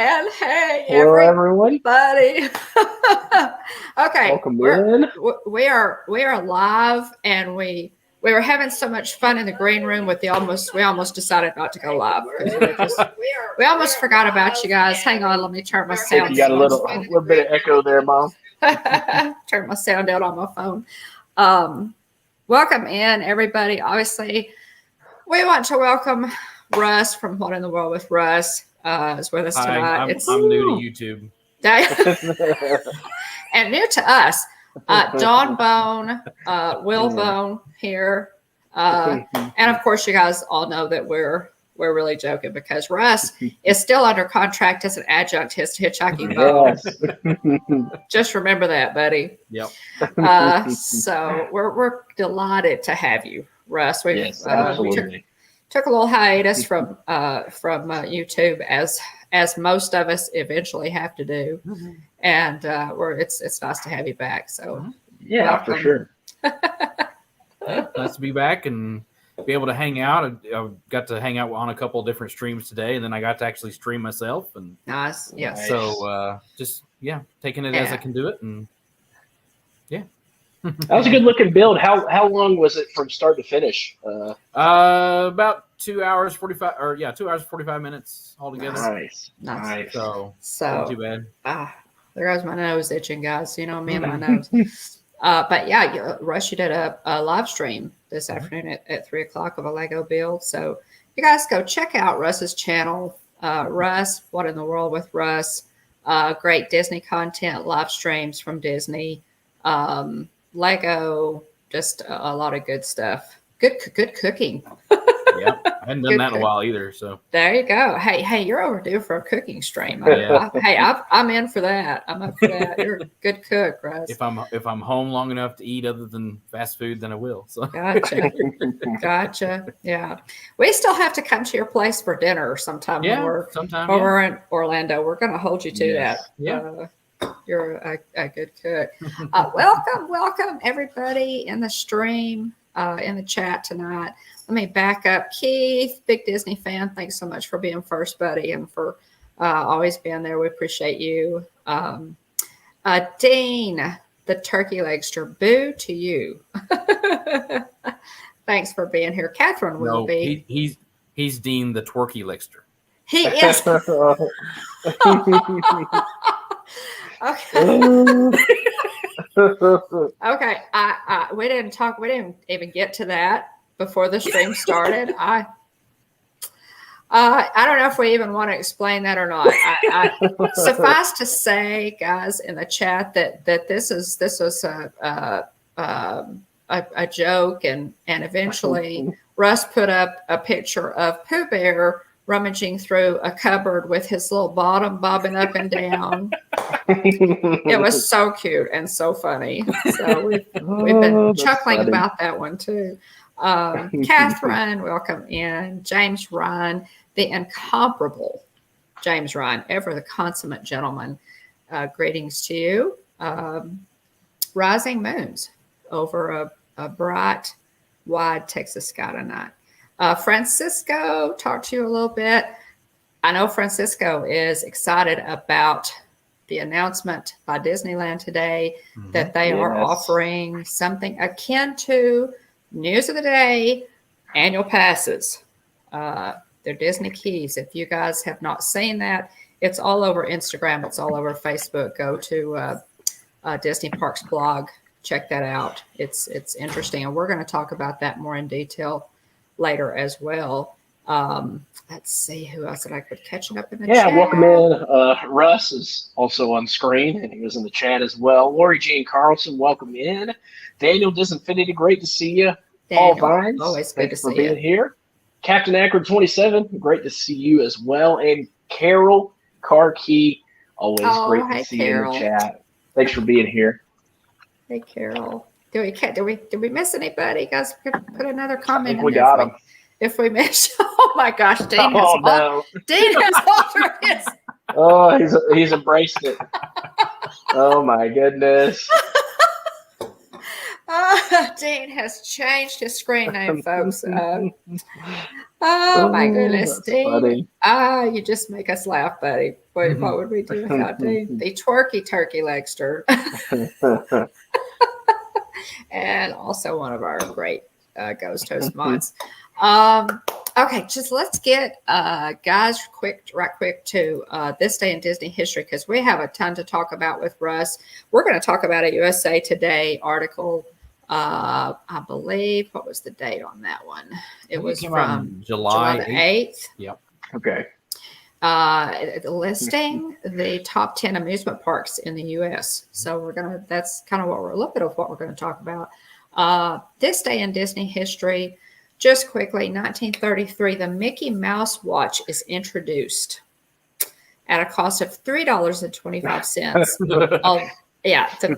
And hey, hello everyone. Okay, Welcome in. We are live, and we were having so much fun in the green room with we almost decided not to go live because we almost forgot about you guys. Hang on, let me turn my sound. You got a little bit of echo there, Mom. Turn my sound out on my phone. Welcome in, everybody. Obviously, we want to welcome Russ from What in the World with Russ. Is with us tonight. I'm new to YouTube. And new to us. Dawn Bone, Will Bone here. And of course, you guys all know that we're really joking because Russ is still under contract as an adjunct to Hitchhiking. Yes. Just remember that, buddy. Yep. So we're delighted to have you, Russ. Yes, absolutely. Took a little hiatus from YouTube as most of us eventually have to do, and it's nice to have you back. So yeah, welcome. For sure. Nice to be back and be able to hang out. I got to hang out on a couple of different streams today, and then I got to actually stream myself. And nice, yes. So taking it as I can do it, and yeah. That was a good looking build. How long was it from start to finish? About 2 hours 45, or 2 hours 45 minutes altogether. Nice. So not too bad. There goes my nose itching, guys. You know me and my nose. But yeah, Russ, you did a live stream this afternoon at 3:00 of a Lego build. So you guys go check out Russ's channel. Russ, What in the World with Russ? Great Disney content, live streams from Disney. Lego, just a lot of good stuff. Good cooking. Yeah, I hadn't done that in a while either. So there you go. Hey, you're overdue for a cooking stream. I'm in for that. I'm up for that. You're a good cook, Russ. If I'm home long enough to eat other than fast food, then I will. So Gotcha. Yeah, we still have to come to your place for dinner sometime. Yeah, when we're in Orlando. We're going to hold you to that. Yeah. You're a good cook. Welcome everybody in the stream, in the chat tonight. Let me back up. Keith, big Disney fan. Thanks so much for being first, buddy, and for always being there. We appreciate you. Dean, the turkey legster. Boo to you. Thanks for being here. Catherine will be. He's Dean, the twerky legster. He is. Okay. Okay. We didn't even get to that before the stream started. I don't know if we even want to explain that or not. Suffice to say, guys, in the chat that this was a joke, and eventually Russ put up a picture of Pooh Bear rummaging through a cupboard with his little bottom bobbing up and down. It was so cute and so funny. So we've been chuckling about that one too. Catherine, welcome in. James Ryan, the incomparable James Ryan, ever the consummate gentleman. Greetings to you. Rising moons over a bright, wide Texas sky tonight. Francisco, talk to you a little bit. I know Francisco is excited about the announcement by Disneyland today that they are offering something akin to news of the day, annual passes. They're Disney keys. If you guys have not seen that, it's all over Instagram. It's all over Facebook. Go to Disney Parks blog. Check that out. It's interesting. And we're going to talk about that more in detail later as well. Let's see who else did I put catching up in the chat. Yeah, welcome in. Russ is also on screen, and he was in the chat as well. Lori Jean Carlson, welcome in. Daniel Disinfinity, great to see you. Daniel, Paul Vines, always good to see you. Thanks for being here. Captain Akron 27, great to see you as well. And Carol Carkey, always great to see Carol. You in the chat. Thanks for being here. Hey, Carol. Did we miss anybody? Guys, put another comment in we there. Got him. If we missed, oh my gosh, Dean has altered his. Oh, he's embraced it. Oh my goodness. Dean has changed his screen name, folks. Oh my goodness, that's Dean. funny. You just make us laugh, buddy. What would we do without Dean? The twerky turkey legster. And also one of our great Ghost Host mods. Okay, just let's get guys right quick to this day in Disney history, because we have a ton to talk about with Russ. We're going to talk about a USA Today article. I believe, what was the date on that one? It was from July the 8th. Yep. Okay. Listing the top 10 amusement parks in the U.S. So that's kind of what we're looking at, what we're going to talk about. This day in Disney history, just quickly, 1933, the Mickey Mouse watch is introduced at a cost of $3.25.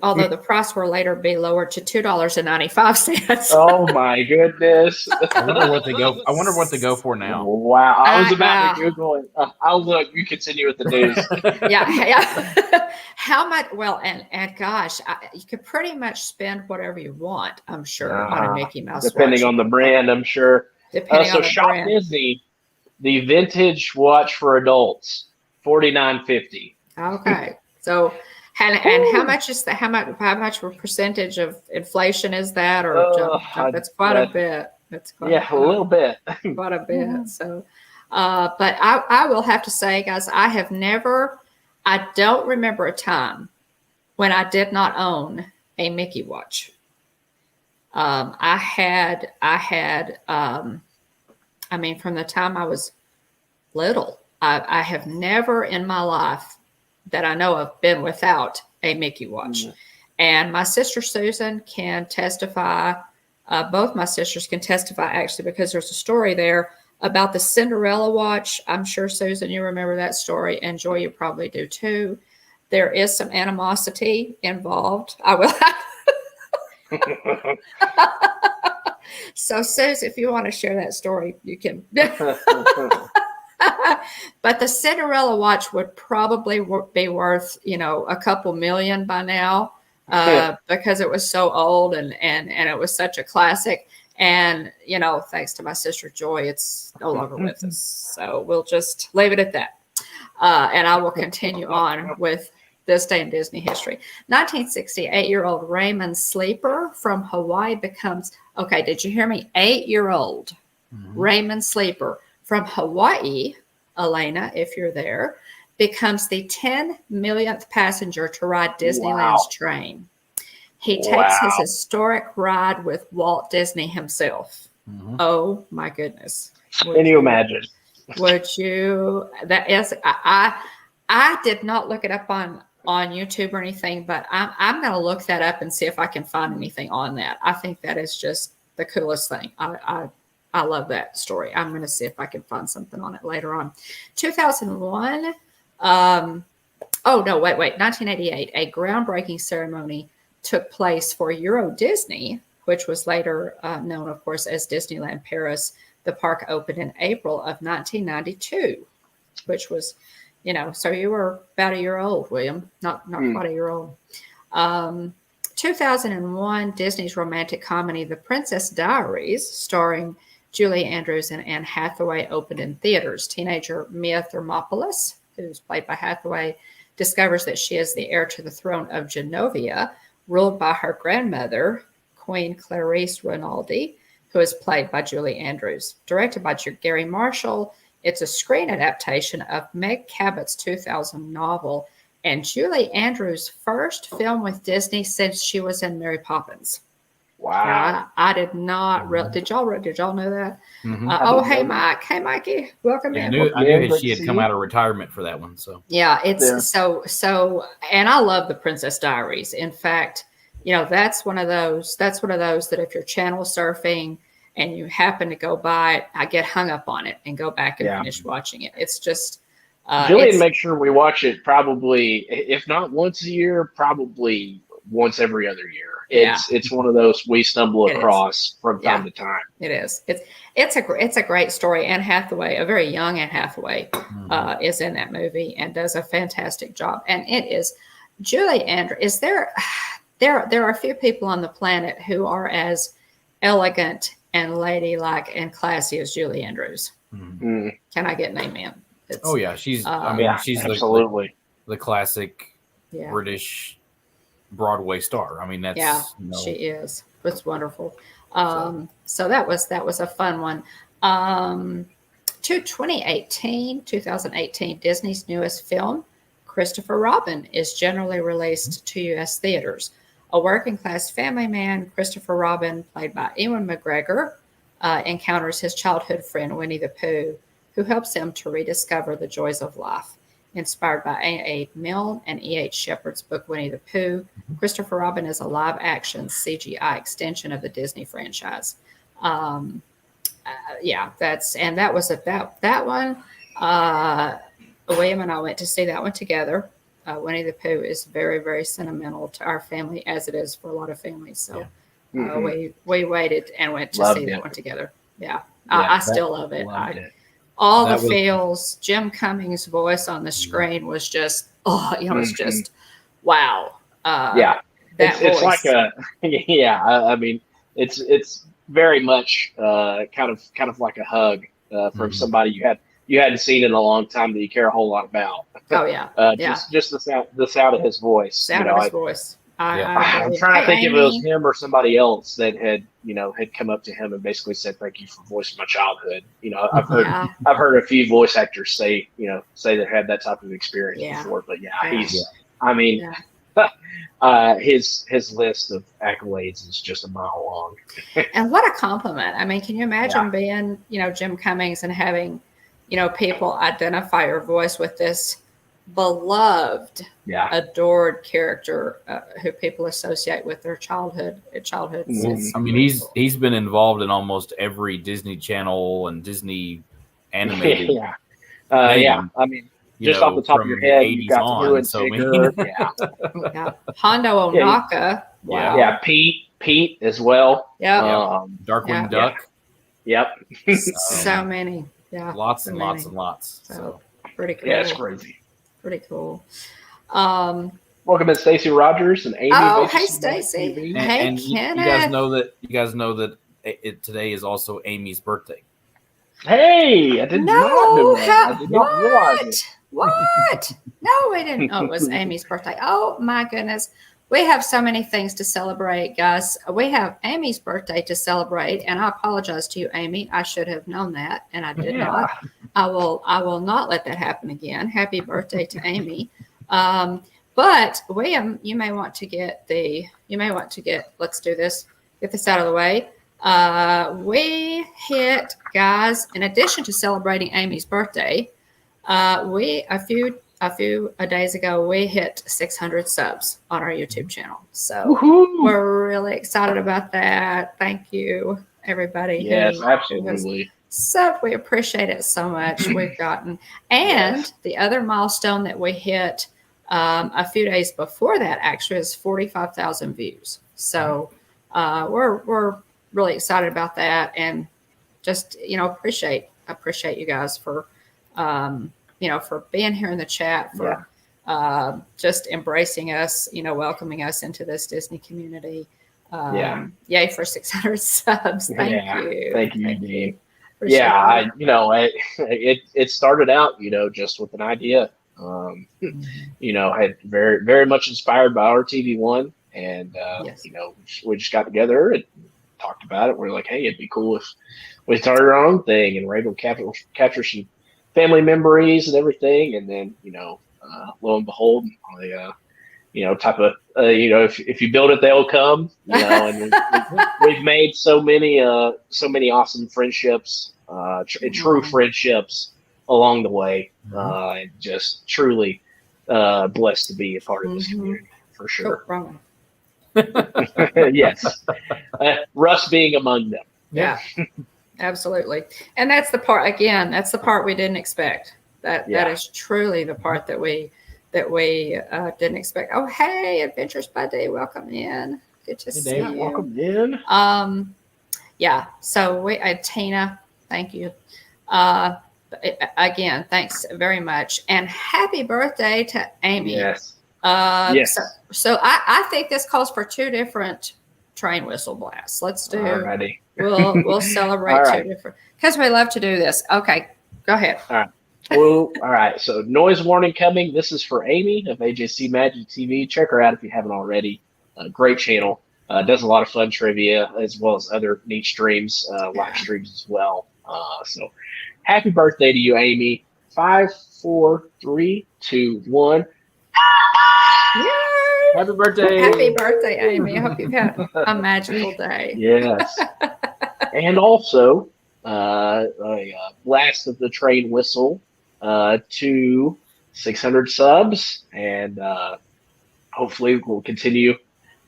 Although the price will later be lowered to $2.95. Oh my goodness! I wonder what they go for now. Wow, I was about to Google it. I'll look. You continue with the news. Yeah. How much? Well, and gosh, you could pretty much spend whatever you want, I'm sure, on a Mickey Mouse depending watch. on the brand, I'm sure. Depending on the Shop brand. Disney, the vintage watch for adults, $49.50. Okay, so. And how much is that? How much percentage of inflation is that? Or that's quite a bit. That's quite a little bit. Quite a bit. So, but I will have to say, guys, I don't remember a time when I did not own a Mickey watch. From the time I was little, I have never in my life that I know of been without a Mickey watch. And my sister Susan can testify. Both my sisters can testify, actually, because there's a story there about the Cinderella watch. I'm sure, Susan, you remember that story, and Joy, you probably do too. There is some animosity involved. I will. So, Susan, if you want to share that story, you can. But the Cinderella watch would probably be worth, a couple million by now, because it was so old and it was such a classic. And, thanks to my sister Joy, it's no longer with us. So we'll just leave it at that. And I will continue on with this day in Disney history. 1968-year-old Raymond Sleeper from Hawaii becomes, okay, did you hear me? 8-year-old Raymond Sleeper from Hawaii, Elena, if you're there, becomes the 10 millionth passenger to ride Disneyland's train. He takes his historic ride with Walt Disney himself. Oh my goodness. Can you imagine? Would you? That is, I did not look it up on YouTube or anything, but I'm going to look that up and see if I can find anything on that. I think that is just the coolest thing. I love that story. I'm going to see if I can find something on it later on. 2001. 1988. A groundbreaking ceremony took place for Euro Disney, which was later known, of course, as Disneyland Paris. The park opened in April of 1992, which was, so you were about a year old, William, not quite a year old. 2001, Disney's romantic comedy, The Princess Diaries, starring Julie Andrews and Anne Hathaway, opened in theaters. Teenager Mia Thermopolis, who's played by Hathaway, discovers that she is the heir to the throne of Genovia, ruled by her grandmother, Queen Clarice Rinaldi, who is played by Julie Andrews. Directed by Gary Marshall, it's a screen adaptation of Meg Cabot's 2000 novel and Julie Andrews' first film with Disney since she was in Mary Poppins. Wow! I did not. Did y'all know that? Hey, Mike. Hey, Mikey. Welcome in. I knew that she had come out of retirement for that one. So yeah, it's so. And I love The Princess Diaries. In fact, that's one of those. That's one of those that if you're channel surfing and you happen to go by it, I get hung up on it and go back and finish watching it. It's just. Jillian, make sure we watch it probably, if not once a year, probably once every other year. It's one of those we stumble across from time to time. It is. It's a great story. Anne Hathaway, a very young Anne Hathaway, is in that movie and does a fantastic job. And it is Julie Andrews. There are a few people on the planet who are as elegant and ladylike and classy as Julie Andrews. Mm-hmm. Can I get an amen? Oh yeah, she's. She's absolutely the classic British Broadway star. I mean, that's she is. It's wonderful. So that was a fun one. 2018, Disney's newest film, Christopher Robin, is generally released to U.S. theaters. A working class family man, Christopher Robin, played by Ewan McGregor, encounters his childhood friend Winnie the Pooh, who helps him to rediscover the joys of life. Inspired by A.A. Milne and E.H. Shepard's book Winnie the Pooh, Christopher Robin is a live-action CGI extension of the Disney franchise. That was about that one. William and I went to see that one together. Winnie the Pooh is very, very sentimental to our family, as it is for a lot of families. So we waited and went to see that one together. I still love it. All the feels. Jim Cummings' voice on the screen was just, was just wow. It's like I mean, it's very much kind of like a hug from somebody you hadn't seen in a long time that you care a whole lot about. Just the sound of his voice. Voice. I'm trying to think if it was him or somebody else that had come up to him and basically said, "Thank you for voicing my childhood." I've heard a few voice actors say they had that type of experience before. But his list of accolades is just a mile long. And what a compliment! I mean, can you imagine being Jim Cummings and having people identify your voice with this beloved, adored character who people associate with their childhood. I mean, he's been involved in almost every Disney Channel and Disney animated. I mean, just off the top of your head, you got on, Hondo Ohnaka. Wow. Pete as well. Darkwing Duck. So many. Lots and lots and lots. So pretty cool. Yeah, it's crazy. Pretty cool. Welcome to Stacey Rogers and Amy. Oh, hey Stacey. Hey and Kenneth. You guys know that today is also Amy's birthday. Hey, I did not know that. I did not realize it. What? No, we didn't. Oh, it was Amy's birthday. Oh my goodness. We have so many things to celebrate, guys. We have Amy's birthday to celebrate, and I apologize to you, Amy. I should have known that, and I did not. I will not let that happen again. Happy birthday to Amy. But William, you may want to get, let's do this, get this out of the way. We hit, guys, in addition to celebrating Amy's birthday, a few days ago, we hit 600 subs on our YouTube channel. So we're really excited about that. Thank you, everybody. Yes, absolutely. So we appreciate it so much. We've gotten, and the other milestone that we hit a few days before that actually is 45,000 views. So we're really excited about that, and just appreciate you guys for for being here in the chat, for just embracing us, welcoming us into this Disney community. Yay for 600 subs. Thank you, Dean. It started out, just with an idea. Had very, very much inspired by RTV1, and we just got together and talked about it. We're like, hey, it'd be cool if we started our own thing and we're able to capture some family memories and everything. And then, lo and behold, type of, if you build it, they'll come, and we've made so many awesome friendships, true friendships along the way. And just truly blessed to be a part of this community, for sure. Yes. Russ being among them. Yeah. Absolutely. And that's the part we didn't expect. That is truly the part that we didn't expect. Oh, hey, Adventures by Day, welcome in. Good to see you. Welcome in. So Tina, thank you. Again, thanks very much, and happy birthday to Amy. Yes. So I think this calls for two different train whistle blast. Let's do. Alrighty. We'll celebrate two different because we love to do this. Okay, go ahead. All right. Well, all right. So noise warning coming. This is for Amy of AJC Magic TV. Check her out if you haven't already. Great channel. Does a lot of fun trivia as well as other neat streams, live streams as well. So happy birthday to you, Amy. 5, 4, 3, 2, 1. Yay! Happy birthday. Happy birthday, Amy. I hope you've had a magical day. Yes. And also, a blast of the train whistle to 600 subs. And hopefully we'll continue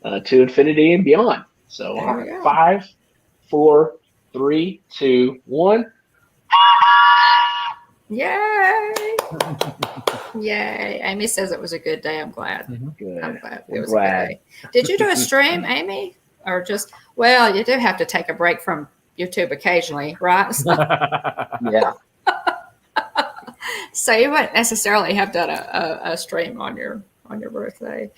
to infinity and beyond. So 5, 4, 3, 2, 1. Yay! Yay! Amy says it was a good day. I'm glad. Good. I'm glad it was a good day. Did you do a stream, Amy, or just? Well, you do have to take a break from YouTube occasionally, right? Yeah. So you wouldn't necessarily have done a stream on your birthday.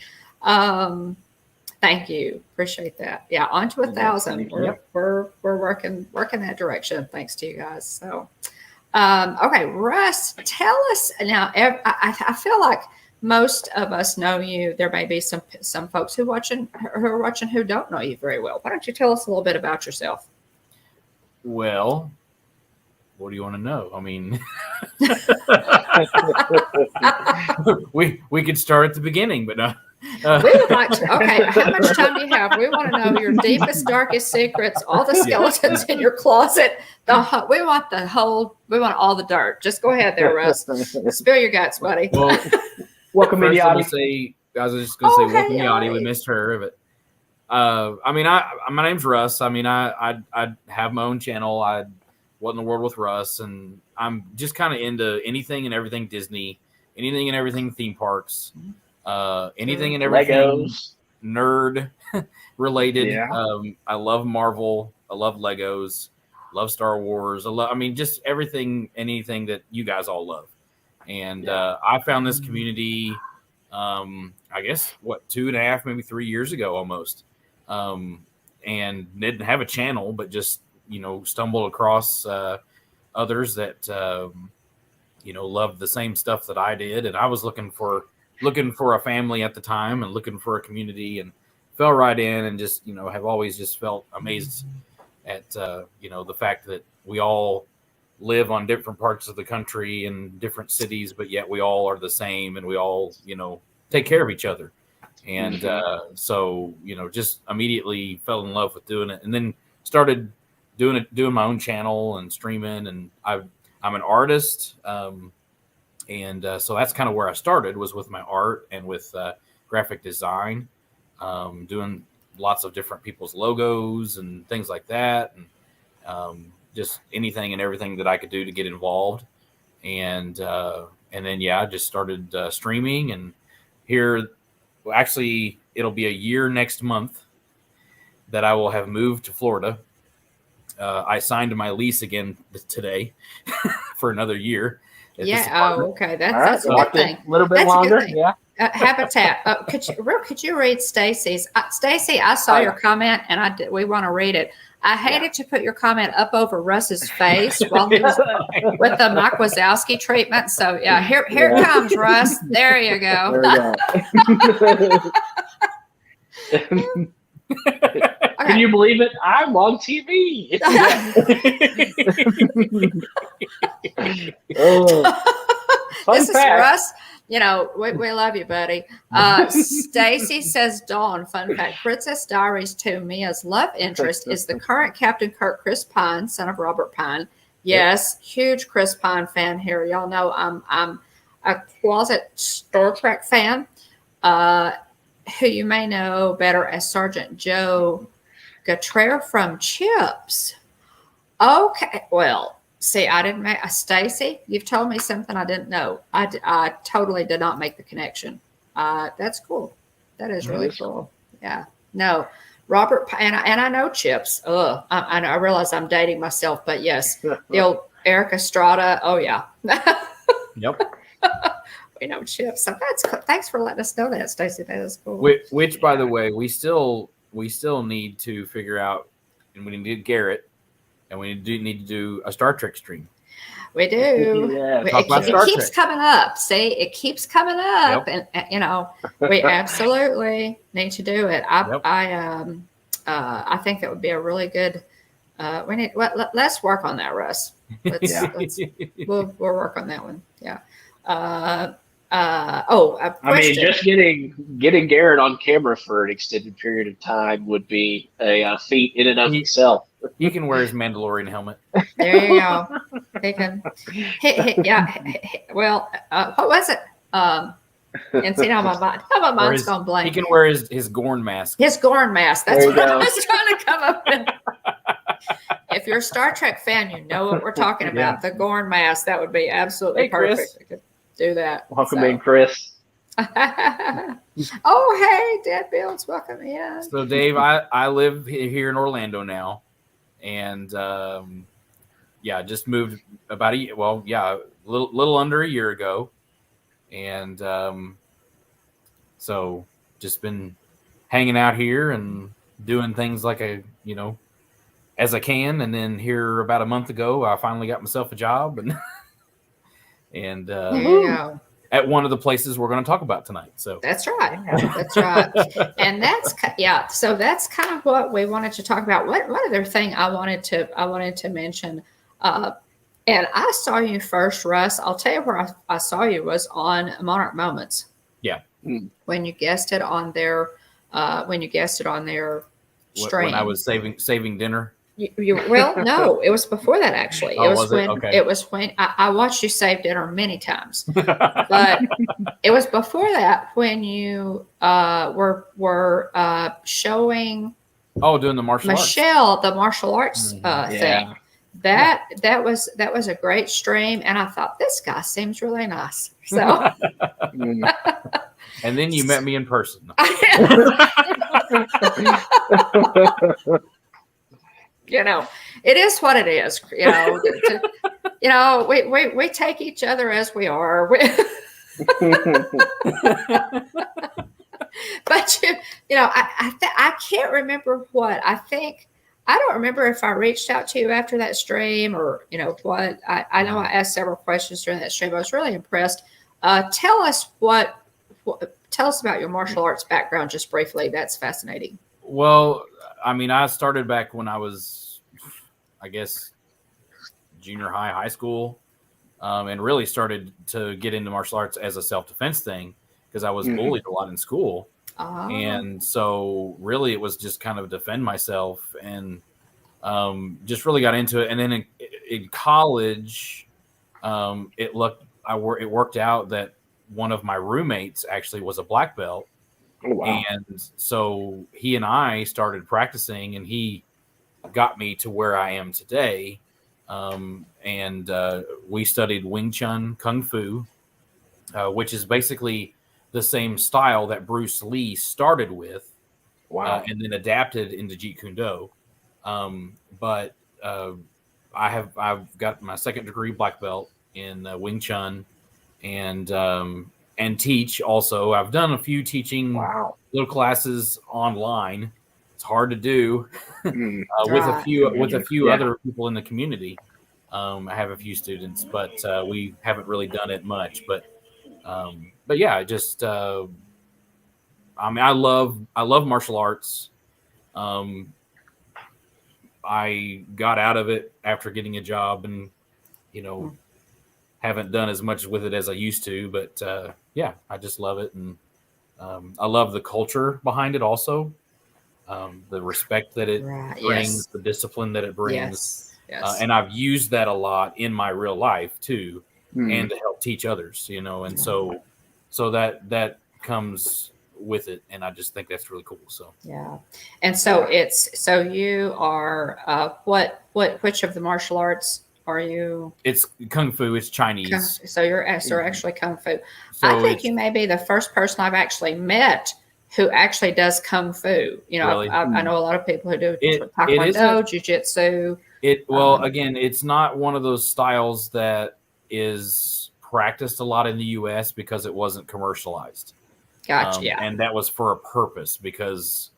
Thank you. Appreciate that. Yeah, on to 1,000. We're working that direction. Thanks to you guys. So. Okay, Russ, tell us now. I feel like most of us know you. There may be some folks who are watching who don't know you very well. Why don't you tell us a little bit about yourself? Well, what do you want to know? I mean, we could start at the beginning, but no. We would like to. Okay, how much time do you have? We want to know your deepest, darkest secrets, all the skeletons in your closet. We want all the dirt. Just go ahead there, Russ. Spill your guts, buddy. Well, welcome, I was Mediati. just going to say welcome, Mediati. We missed her, but I mean, my name's Russ. I mean, I have my own channel. What in the World with Russ, and I'm just kind of into anything and everything Disney, anything and everything theme parks. Anything and everything Legos. Nerd related. Yeah. I love Marvel. I love Legos. Love Star Wars. Just everything, anything that you guys all love. And I found this community, I guess, 2.5, maybe 3 years ago almost. And didn't have a channel, but just, stumbled across others that, loved the same stuff that I did. And I was looking for a family at the time and looking for a community, and fell right in, and just, have always just felt amazed at, the fact that we all live on different parts of the country and different cities, but yet we all are the same, and we all, take care of each other. And so, just immediately fell in love with doing it, and then started doing my own channel and streaming. And I'm an artist. And so that's kind of where I started, was with my art and with graphic design, doing lots of different people's logos and things like that. And just anything and everything that I could do to get involved. And then, I just started streaming. And here, actually, it'll be a year next month that I will have moved to Florida. I signed my lease again today for another year. Okay. That's a good thing. A little bit longer. Yeah. Habitat. Could you read Stacy's? Stacy, I saw your comment, and we want to read it. I hated to put your comment up over Russ's face while he was with the Mike Wazowski treatment. So here it comes, Russ. There you go. There we go. Can you believe it? I'm on TV. This is Russ. We love you, buddy. Stacy says, Dawn, fun fact, Princess Diaries 2, Mia's love interest is the current Captain Kirk, Chris Pine, son of Robert Pine. Yes, huge Chris Pine fan here. Y'all know I'm a closet Star Trek fan, who you may know better as Sergeant Joe Gautreaux from Chips. Okay, well, see, I didn't make Stacy. You've told me something I didn't know. I totally did not make the connection. That's cool. That is really cool. Yeah. No, Robert, and I know Chips. I realize I'm dating myself, but yes, the old Eric Estrada. Oh yeah. Yep. We know Chips. So that's cool. Thanks for letting us know that, Stacy. That is cool. Which, by the way, we still we still need to figure out, and we need to get Garrett, and we need to do a Star Trek stream. We do. Yeah, it keeps coming up. See, it keeps coming up, and we absolutely need to do it. I think that would be a really good. Let's work on that, Russ. We'll work on that one. Yeah. Just getting Garrett on camera for an extended period of time would be a feat in and of itself. He can wear his Mandalorian helmet. There you go. He can. What was it? And see how my mind's gone blank. He can wear his Gorn mask. His Gorn mask. That's what I was trying to come up with. If you're a Star Trek fan, you know what we're talking about. The Gorn mask. That would be absolutely perfect. We could do that. Welcome in, Chris. Oh, hey, Dad Bills. Welcome in. So, Dave, I live here in Orlando now. And, just moved about a little under a year ago. And so just been hanging out here and doing things like as I can. And then here about a month ago, I finally got myself a job and at one of the places we're going to talk about tonight. So that's right. And so that's kind of what we wanted to talk about. One other thing I wanted to mention, and I saw you first, Russ. I'll tell you where I saw you was on Monarch Moments. Yeah. When you guested on their stream. When I was saving dinner. No, it was before that actually. It was when I watched you save dinner many times, but it was before that when you were showing. Oh, doing the martial arts. Michelle, the martial arts thing. That was a great stream, and I thought this guy seems really nice. So. And then you met me in person. It is what it is. We take each other as we are. But I can't remember what I think. I don't remember if I reached out to you after that stream or what. I know I asked several questions during that stream. I was really impressed. Tell us about your martial arts background just briefly. That's fascinating. Well, I started back when I was, I guess, junior high school, and really started to get into martial arts as a self-defense thing because I was bullied a lot in school. Oh. And so really it was just kind of defend myself and just really got into it. And then in college, it worked out that one of my roommates actually was a black belt. Oh, wow. And so he and I started practicing, and he got me to where I am today. And we studied Wing Chun Kung Fu, which is basically the same style that Bruce Lee started with. Wow. And then adapted into Jeet Kune Do. But I've got my second degree black belt in Wing Chun and teach also. I've done a few teaching little classes online. It's hard to do with a few other people in the community. I have a few students, but we haven't really done it much. But yeah, just I love martial arts. I got out of it after getting a job, and haven't done as much with it as I used to. But yeah, I just love it, and I love the culture behind it also. The respect that it brings, the discipline that it brings. Yes. And I've used that a lot in my real life too, and to help teach others, and so that comes with it. And I just think that's really cool. So, yeah. And so you are, which of the martial arts are you? It's Kung Fu. It's Chinese. So you're actually Kung Fu. So I think you may be the first person I've actually met who actually does Kung Fu. Really? I know a lot of people who do Taekwondo, Jiu-Jitsu. Again, it's not one of those styles that is practiced a lot in the U.S. because it wasn't commercialized. Gotcha. And that was for a purpose, because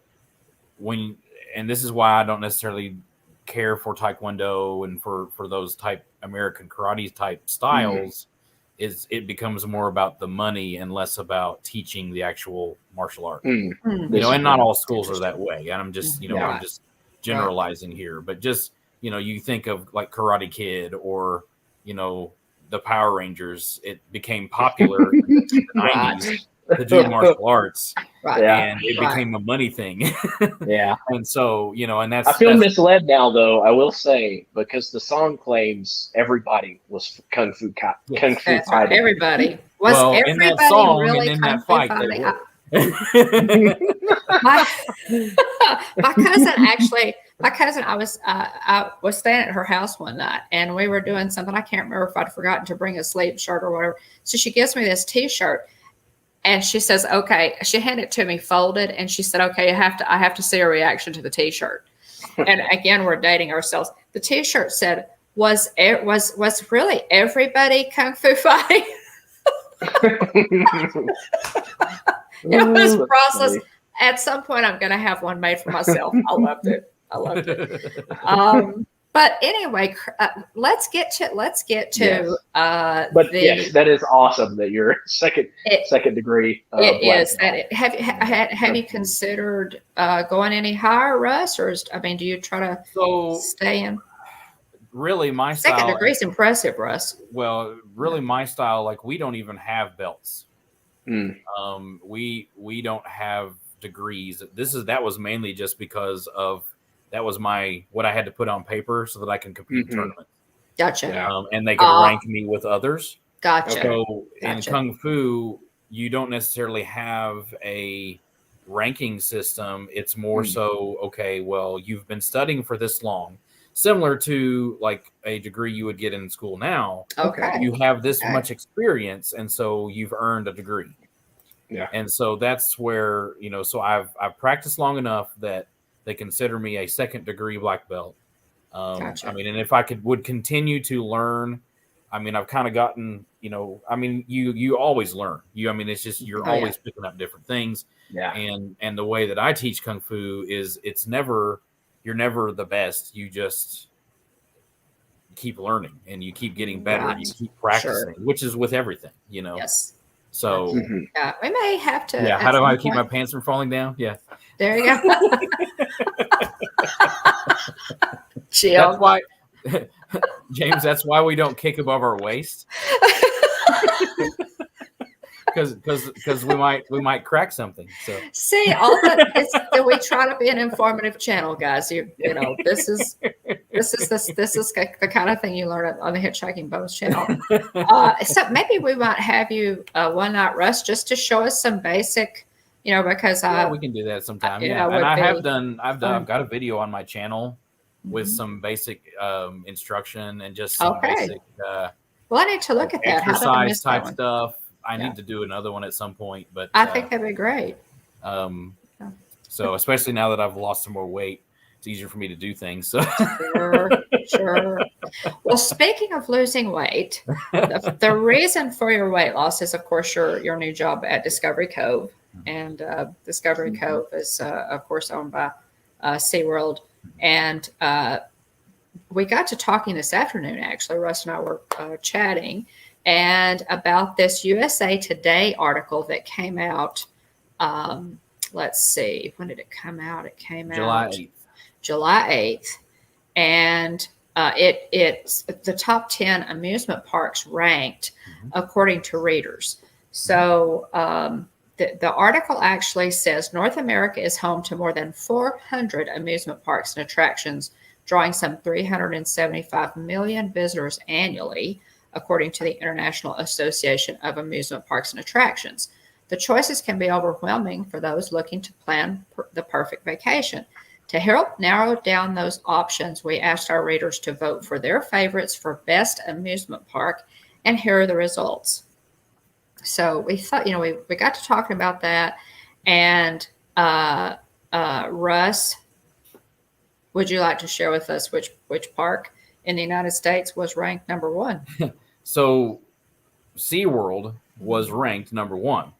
and this is why I don't necessarily care for Taekwondo and for those type American karate type styles, is it becomes more about the money and less about teaching the actual martial art. You know, and not all schools are that way. And I'm just, I'm just generalizing here, but just, you think of like Karate Kid or, the Power Rangers, it became popular in the 90s to do martial arts. And it became a money thing. And so, and that's... I feel misled now, though, I will say, because the song claims everybody was Kung Fu fighting. Everybody. Was everybody in that song really and in Kung that Fu fight, fighting? My cousin, I was staying at her house one night, and we were doing something. I can't remember if I'd forgotten to bring a sleep shirt or whatever. So she gives me this T-shirt, and she says, "Okay." She handed it to me folded, and she said, "Okay, I have to see a reaction to the T-shirt." And again, we're dating ourselves. The T-shirt said, "Was really everybody Kung Fu fighting?" It was processed. Funny. At some point, I'm going to have one made for myself. I loved it. But anyway, let's get to. But yes, that is awesome that you're second degree. It is that. Have you considered going any higher, Russ, or do you try to stay in? Really, my style. Second degree is impressive, Russ. Well, really, my style. Like, we don't even have belts. We don't have degrees. That was mainly just because of that was what I had to put on paper so that I can compete in tournaments. Gotcha. And they could rank me with others. Gotcha. So in Kung Fu, you don't necessarily have a ranking system. It's more so, okay, well, you've been studying for this long, similar to like a degree you would get in school now. Okay. You have this much experience, and so you've earned a degree. Yeah. And so that's where, so I've practiced long enough that they consider me a second degree black belt. Gotcha. And if I would continue to learn, I've kind of gotten, you always learn. It's just you're always picking up different things. Yeah. And the way that I teach Kung Fu is you're never the best. You just keep learning and you keep getting better and you keep practicing, which is with everything, Yes. So we may have to. Yeah. How do I keep my pants from falling down? Yeah. There you go. Chill. That's why, James. That's why we don't kick above our waist. Because we might crack something. So see, all that we try to be an informative channel, guys. You know, this is the kind of thing you learn on the Hitchhiking Bonus channel. So maybe we might have you one night, Russ, just to show us some basic, because we can do that sometime. And I've got a video on my channel with some basic instruction and just some basic. Well, I need to look at that. Exercise type stuff. I need to do another one at some point, but I think that'd be great. So especially now that I've lost some more weight, it's easier for me to do things. So. Sure. Well, speaking of losing weight, the reason for your weight loss is, of course, your new job at Discovery Cove, and Discovery Cove is, of course, owned by SeaWorld, and we got to talking this afternoon. Actually, Russ and I were chatting. And about this USA Today article that came out, let's see, when did it come out? It came out July 8th. And it's the top 10 amusement parks ranked according to readers. So the article actually says North America is home to more than 400 amusement parks and attractions, drawing some 375 million visitors annually, according to the International Association of Amusement Parks and Attractions. The choices can be overwhelming for those looking to plan the perfect vacation. To help narrow down those options, we asked our readers to vote for their favorites for best amusement park, and here are the results. So we thought, we got to talking about that, and Russ, would you like to share with us which park in the United States was ranked number one? So SeaWorld was ranked number one,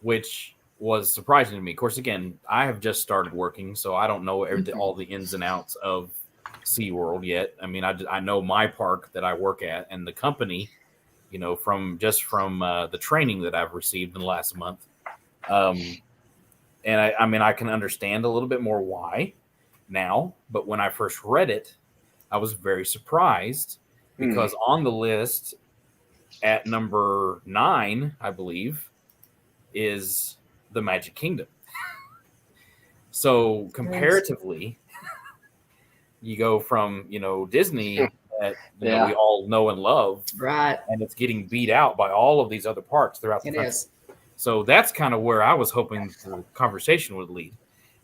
which was surprising to me. Of course, again, I have just started working, so I don't know all the ins and outs of SeaWorld yet. I mean, I know my park that I work at and the company, from the training that I've received in the last month. And I mean, I can understand a little bit more why now, but when I first read it, I was very surprised because on the list at number 9, I believe, is the Magic Kingdom. So comparatively, you go from, Disney that we all know and love, right? And it's getting beat out by all of these other parks throughout the country. Is. So that's kind of where I was hoping the conversation would lead.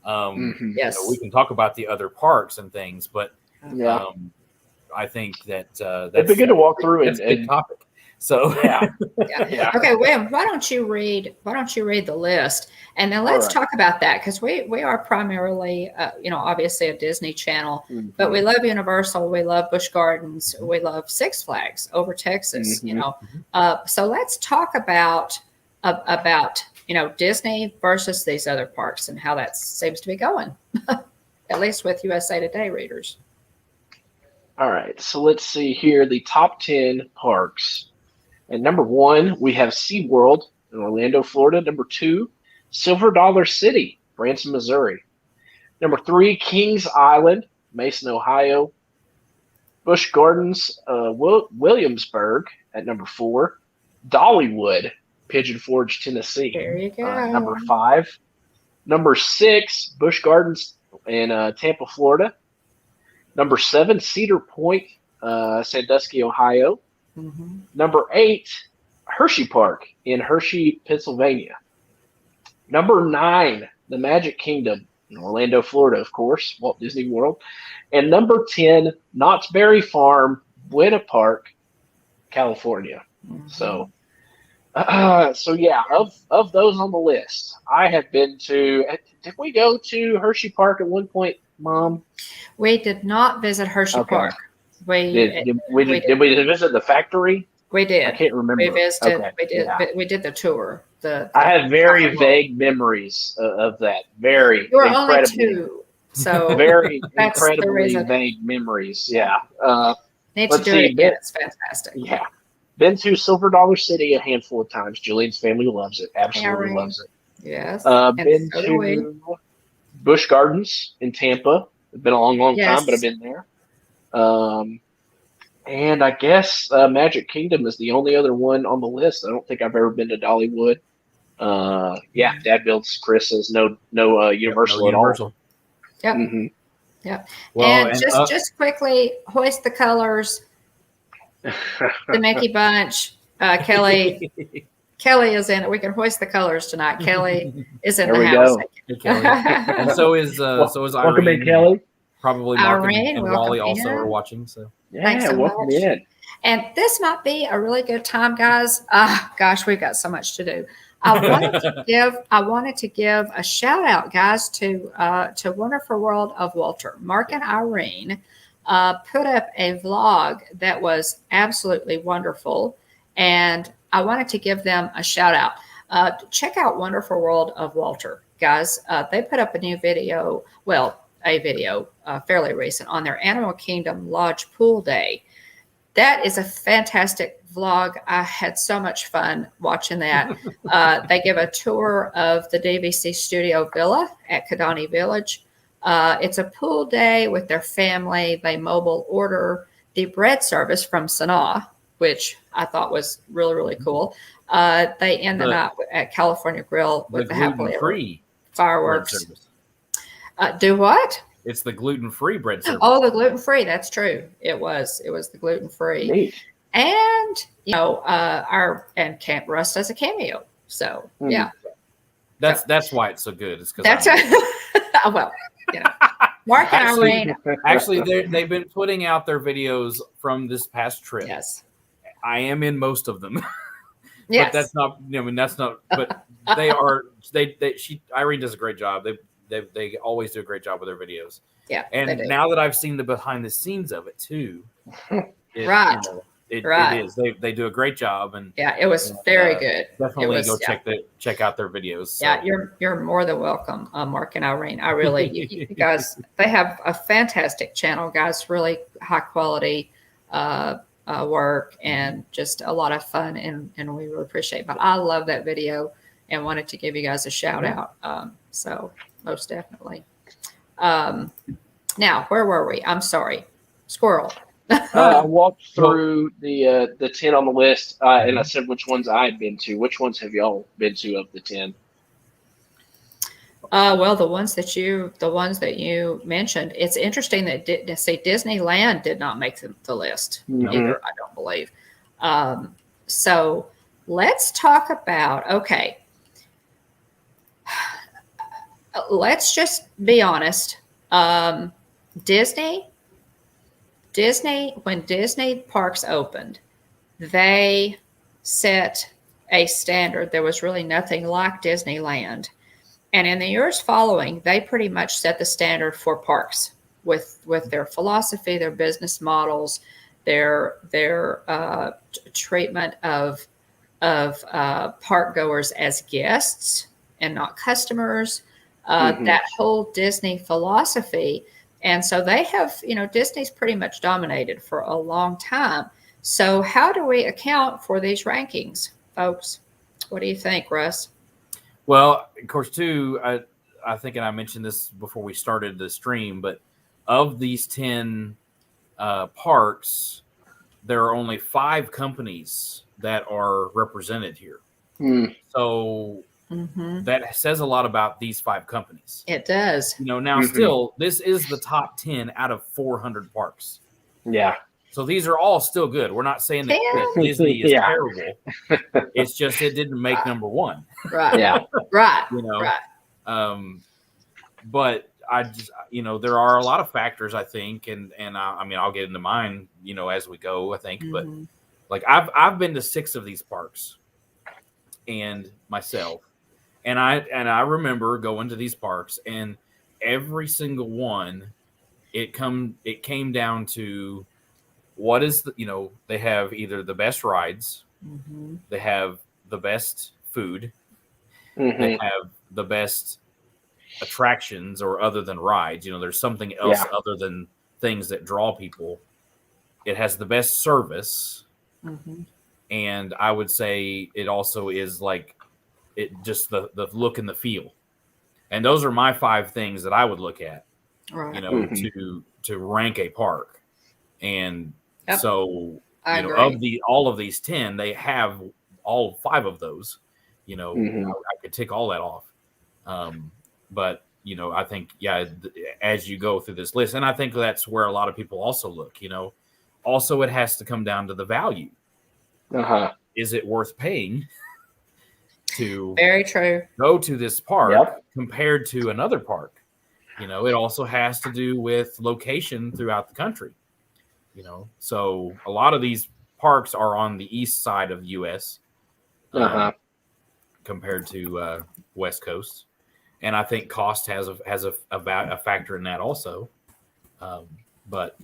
Yes, we can talk about the other parks and things, but I think that that's it'd be good to walk through and a good topic. So yeah. Okay, William, why don't you read the list, and then let's talk about that, because we are primarily, obviously a Disney Channel, but we love Universal, we love Busch Gardens, we love Six Flags over Texas, so let's talk about Disney versus these other parks and how that seems to be going, at least with USA Today readers. All right, so let's see here the top 10 parks. At number 1, we have SeaWorld in Orlando, Florida. Number 2, Silver Dollar City, Branson, Missouri. Number 3, Kings Island, Mason, Ohio. Busch Gardens, Williamsburg at number 4. Dollywood, Pigeon Forge, Tennessee. There you go. Number 5. Number 6, Busch Gardens in Tampa, Florida. Number 7, Cedar Point, Sandusky, Ohio. Number 8, Hersheypark in Hershey, Pennsylvania. Number 9, the Magic Kingdom in Orlando, Florida, of course, Walt Disney World. And number 10, Knott's Berry Farm, Buena Park, California. So yeah, of those on the list, I have been to. Did we go to Hersheypark at one point, Mom? We did not visit Hersheypark. Did we visit the factory? We did. I can't remember. We visited. Okay. We did. Yeah. We did the tour. I have very vague memories of that. Very. You were only 2, so very incredibly vague memories. Yeah. Need to do it again. It's fantastic. Yeah. Been to Silver Dollar City a handful of times. Julian's family loves it. Absolutely loves it. Yes. Been to Busch Gardens in Tampa. It's been a long time, but I've been there. And I guess Magic Kingdom is the only other one on the list. I don't think I've ever been to Dollywood. Dad builds Chris's. No Universal at all. Yep. Yep. Well, and just quickly hoist the colors. The Mickey Bunch. Kelly is in it. We can hoist the colors tonight. Kelly is in the house. Hey, Kelly. And so is Irene. Welcome in, Kelly. Probably Mark and Wally also are watching. So welcome in. And this might be a really good time, guys. Gosh, we've got so much to do. I wanted to give a shout out, guys, to Wonderful World of Walter. Mark and Irene put up a vlog that was absolutely wonderful, and I wanted to give them a shout out. Check out Wonderful World of Walter, guys. They put up a new video. Well, a video fairly recent on their Animal Kingdom Lodge Pool Day. That is a fantastic vlog. I had so much fun watching that. They give a tour of the DVC Studio Villa at Kidani Village. It's a pool day with their family. They mobile order the bread service from Sanaa, which I thought was really, really cool. They end the night at California Grill with the gluten-free fireworks. Do what? It's the gluten-free bread service. Oh, the gluten-free. That's true. It was the gluten-free. Neat. And Camp Russ does a cameo. So yeah. That's why it's so good. It's because Mark and Irene. Actually, they've been putting out their videos from this past trip. Yes. I am in most of them. Yes. But that's not. That's not. But they are. Irene does a great job. They always do a great job with their videos. Yeah. And now that I've seen the behind the scenes of it too, right. It Right. is. They do a great job, and Yeah, it was very good. Definitely It was, go check out their videos. So. Yeah, you're more than welcome, Mark and Irene. I really, you guys, they have a fantastic channel, guys. Really high quality work and just a lot of fun, and we really appreciate it. But I love that video and wanted to give you guys a shout out. So most definitely. Now, where were we? I'm sorry, squirrel. I walked through the 10 on the list, and I said which ones I had been to. Which ones have y'all been to of the 10? Well, the ones that you mentioned, it's interesting that Disneyland did not make the list either. I don't believe. So let's talk about, okay. Let's just be honest. Disney, when Disney parks opened, they set a standard. There was really nothing like Disneyland. And in the years following, they pretty much set the standard for parks with their philosophy, their business models, their treatment of park goers as guests and not customers. That whole Disney philosophy. And so they have, Disney's pretty much dominated for a long time. So how do we account for these rankings, folks? What do you think, Russ? Well, of course, too, I think, and I mentioned this before we started the stream, but of these 10 parks, there are only 5 companies that are represented here. So that says a lot about these 5 companies. It does. Now still, this is the top 10 out of 400 parks. Yeah. So these are all still good. We're not saying that Disney is terrible. It's just it didn't make number 1. Right. Yeah. Right. Right. But I just, there are a lot of factors, I think, and I mean, I'll get into mine, as we go, I think. But like I've been to 6 of these parks, and myself, and I remember going to these parks, and every single one, it came down to what is they have either the best rides, they have the best food, they have the best attractions, or other than rides, there's something else other than things that draw people. It has the best service, and I would say it also is like it just the look and the feel, and those are my 5 things that I would look at, to rank a park. And so of all of these 10, they have all 5 of those. I could tick all that off. But I think as you go through this list, and I think that's where a lot of people also look. Also it has to come down to the value. Is it worth paying to very true go to this park compared to another park? It also has to do with location throughout the country. So a lot of these parks are on the east side of the U.S. Compared to West Coast, and I think cost has a factor in that also. But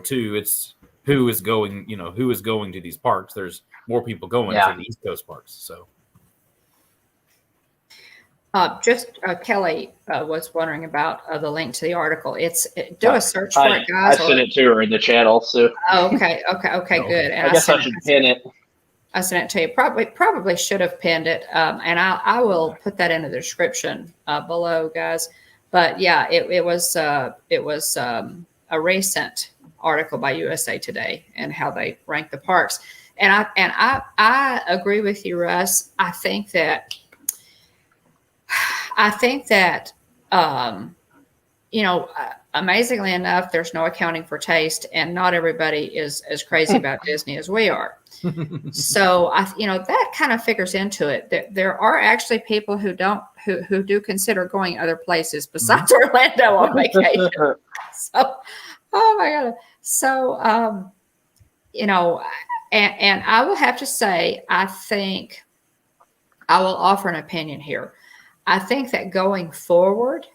too, it's who is going to these parks. There's more people going to the East Coast parks. So, Kelly was wondering about the link to the article. Do a search for it, guys. I sent it to her in the channel. So. Okay, good. And I guess I should pin it. I sent it to you. Probably should have pinned it, and I will put that in the description below, guys. But yeah, it was a recent article by USA Today and how they rank the parks. And I agree with you, Russ. I think that amazingly enough, there's no accounting for taste, and not everybody is as crazy about Disney as we are. So that kind of figures into it. There are actually people who do consider going other places besides Orlando on vacation. So, oh my God. So, and I will have to say, I think I will offer an opinion here. I think that going forward,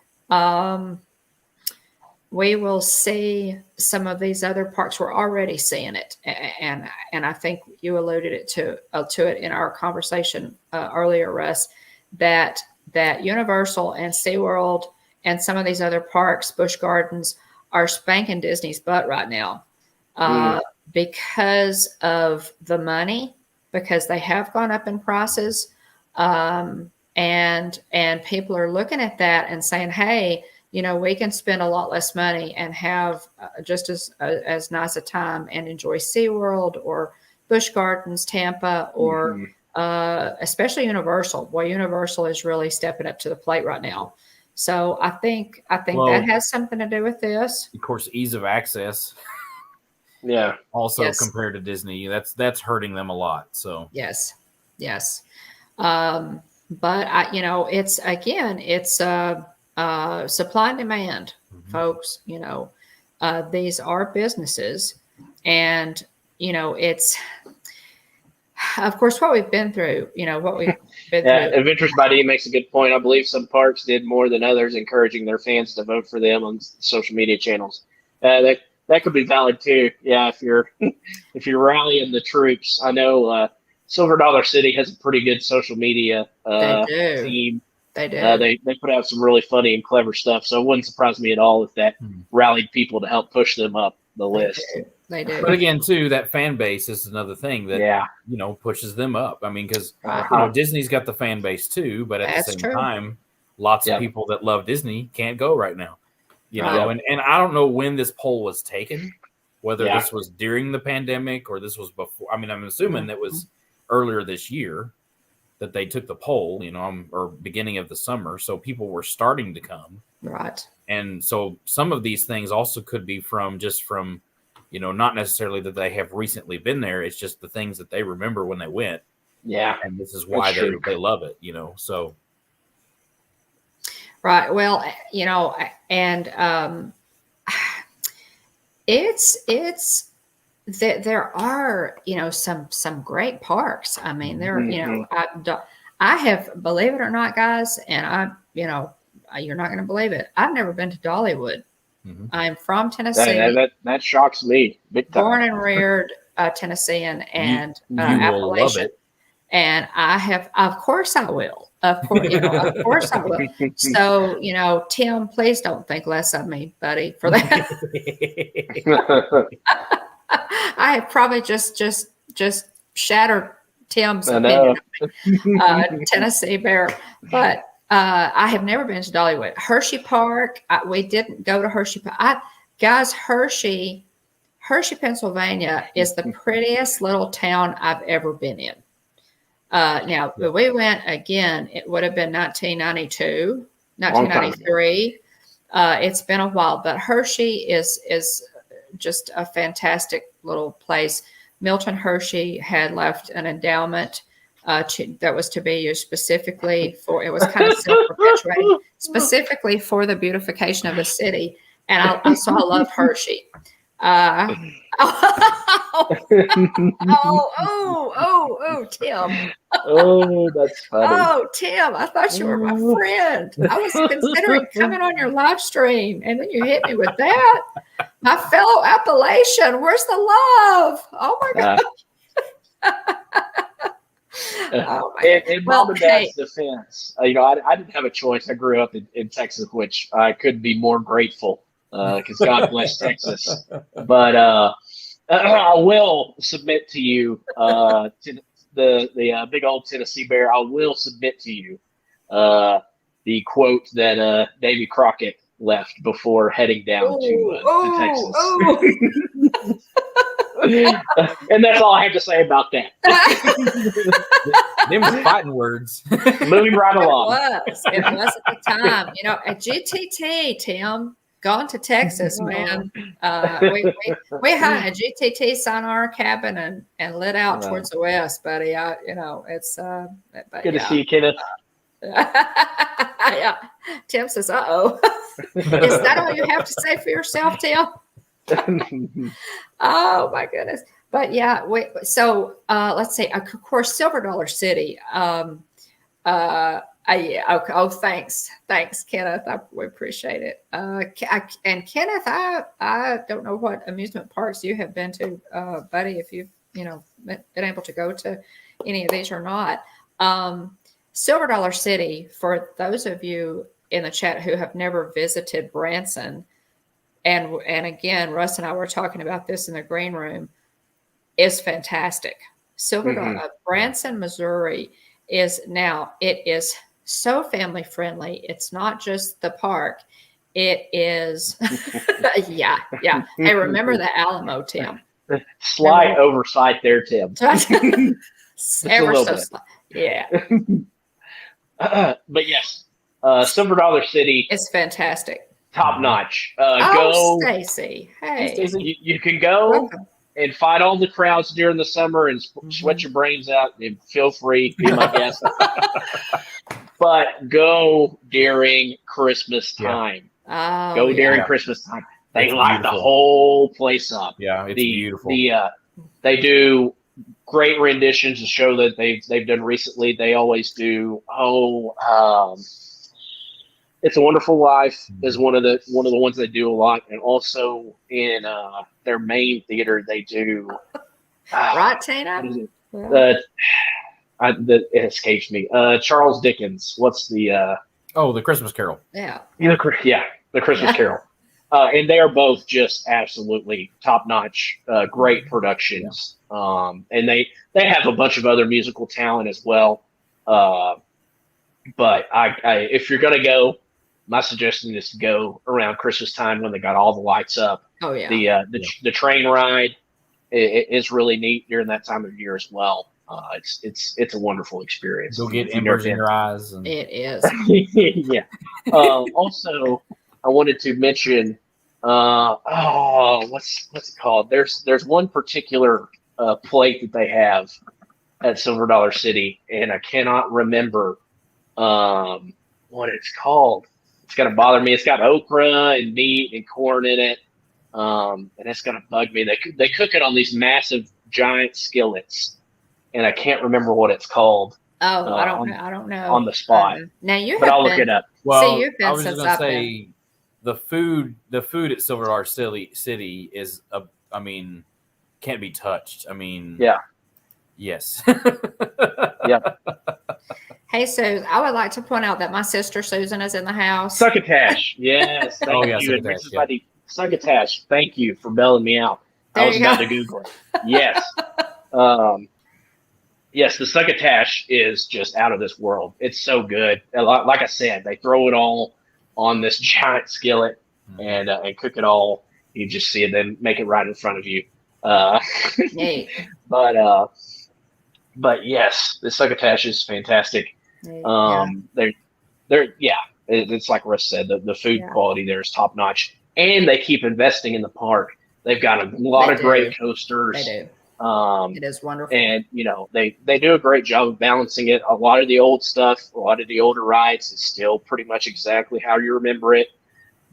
we will see some of these other parks. We're already seeing it, and I think you alluded to it in our conversation earlier, Russ, that Universal and SeaWorld and some of these other parks, Busch Gardens, are spanking Disney's butt right now because of the money, because they have gone up in prices, and people are looking at that and saying, hey, we can spend a lot less money and have just as nice a time and enjoy SeaWorld or Busch Gardens, Tampa, or especially Universal. Boy, Universal is really stepping up to the plate right now. So I think that has something to do with this. Of course, ease of access. Yeah. Also compared to Disney, that's hurting them a lot. So yes. But it's supply and demand, folks. These are businesses, and it's of course what we've been through. What we've been through. Adventures by D makes a good point. I believe some parks did more than others, encouraging their fans to vote for them on social media channels. That could be valid too. Yeah, if you're rallying the troops. I know Silver Dollar City has a pretty good social media team. They do. They put out some really funny and clever stuff. So it wouldn't surprise me at all if that rallied people to help push them up the list. They do. But again, too, that fan base is another thing that pushes them up. I mean, because Disney's got the fan base too, but at the same time, lots of people that love Disney can't go right now. And I don't know when this poll was taken, whether this was during the pandemic or this was before. I mean, I'm assuming that was earlier this year that they took the poll, or beginning of the summer. So people were starting to come. Right. And so some of these things also could be from, not necessarily that they have recently been there. It's just the things that they remember when they went. Yeah. And this is why they love it, so. Right. Well, and it's that there are, some great parks. I mean, I have, believe it or not, guys, and you're not going to believe it. I've never been to Dollywood. I'm from Tennessee. That shocks me. Big time. Born and reared Tennessean and you will love it. And of course I will. Of course I will. So, Tim, please don't think less of me, buddy, for that. I have probably just shattered Tim's opinion of me, Tennessee Bear. But I have never been to Dollywood. Hersheypark, we didn't go to Hersheypark. Guys, Hershey, Pennsylvania is the prettiest little town I've ever been in. Now, we went again, it would have been 1992, 1993. It's been a while, but Hershey is just a fantastic little place. Milton Hershey had left an endowment that was to be used specifically for, it was kind of self-perpetuating, specifically for the beautification of the city. And I love Hershey. Tim. Oh, that's funny. Oh, Tim, I thought you were my friend. I was considering coming on your live stream, and then you hit me with that. My fellow Appalachian, where's the love? Oh my God. Oh my in Mom and Dad's defense, I didn't have a choice. I grew up in Texas, which I couldn't be more grateful because God bless Texas. But I will submit to you, to the big old Tennessee Bear. I will submit to you the quote that Davy Crockett left before heading down to Texas. And that's all I have to say about that. Them was fighting words. Moving right along. It was at the time. At GTT, Tim, gone to Texas, man. We had a GTT sign our cabin and lit out towards the west, buddy. It's good to see you, Kenneth. Yeah. Tim says, "Uh-oh." Is that all you have to say for yourself, Tim? Oh my goodness. But yeah, let's say, of course, Silver Dollar City. Yeah. Okay. Oh, thanks, Kenneth. We appreciate it. And Kenneth, I don't know what amusement parks you have been to, buddy. If you've been able to go to any of these or not. Silver Dollar City, for those of you in the chat who have never visited Branson, and again, Russ and I were talking about this in the green room, is fantastic. Silver Dollar, Branson, Missouri is so family friendly. It's not just the park. It is, yeah. Hey, remember the Alamo, Tim? Slight oversight there, Tim. Ever so slight. Yeah. But yes, Silver Dollar City. It's fantastic. Top notch. Go, Stacy. Hey, Stacy, you can go and fight all the crowds during the summer and sweat your brains out. And feel free, be my guest. But go during Christmas time. Oh, go during Christmas time. They light the whole place up. Yeah, it's beautiful. They do great renditions to show that they've done recently. They always do. It's a Wonderful Life is one of the ones they do a lot, and also in their main theater they do. Right, Tina? It escapes me. Charles Dickens. What's the? The Christmas Carol. Yeah. The Christmas Carol. And they are both just absolutely top notch, great productions. Yeah. And they have a bunch of other musical talent as well. But if you're gonna go, my suggestion is to go around Christmas time when they got all the lights up. Oh yeah. The train ride is really neat during that time of year as well. It's a wonderful experience. You'll get embers in your eyes. It is. Yeah. Also, I wanted to mention. What's it called? There's one particular plate that they have at Silver Dollar City, and I cannot remember what it's called. It's gonna bother me. It's got okra and meat and corn in it, and it's gonna bug me. They cook it on these massive giant skillets, and I can't remember what it's called. Oh, I don't know on the spot. Now I'll look it up. Well, you've been I was just since gonna I've say been. the food at Silver Dollar City is can't be touched. I mean, yeah. Yes. Yep. Hey, Sue, I would like to point out that my sister Susan is in the house. Succotash. Yes. Thank you. Succotash. Thank you for bailing me out. I was about to Google it. Yes. Yes, the succotash is just out of this world. It's so good. Like I said, they throw it all on this giant skillet and cook it all. You just see it, then make it right in front of you. But yes, the succotash is fantastic. It's like Russ said, the food quality there is top notch, and they keep investing in the park. They've got a lot of great coasters. They do. It is wonderful, and they do a great job of balancing it. A lot of the old stuff, a lot of the older rides is still pretty much exactly how you remember it,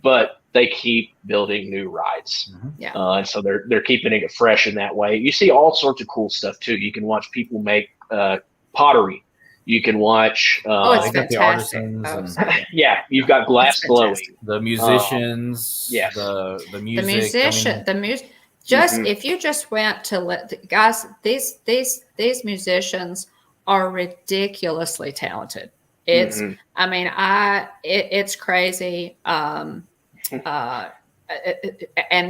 but they keep building new rides. And so they're keeping it fresh in that way. You see all sorts of cool stuff too. You can watch people make pottery. You can watch. It's fantastic. You've got glass blowing. The musicians. Yes. The music. The music. If you just went to guys, these musicians are ridiculously talented. It's, it's crazy. And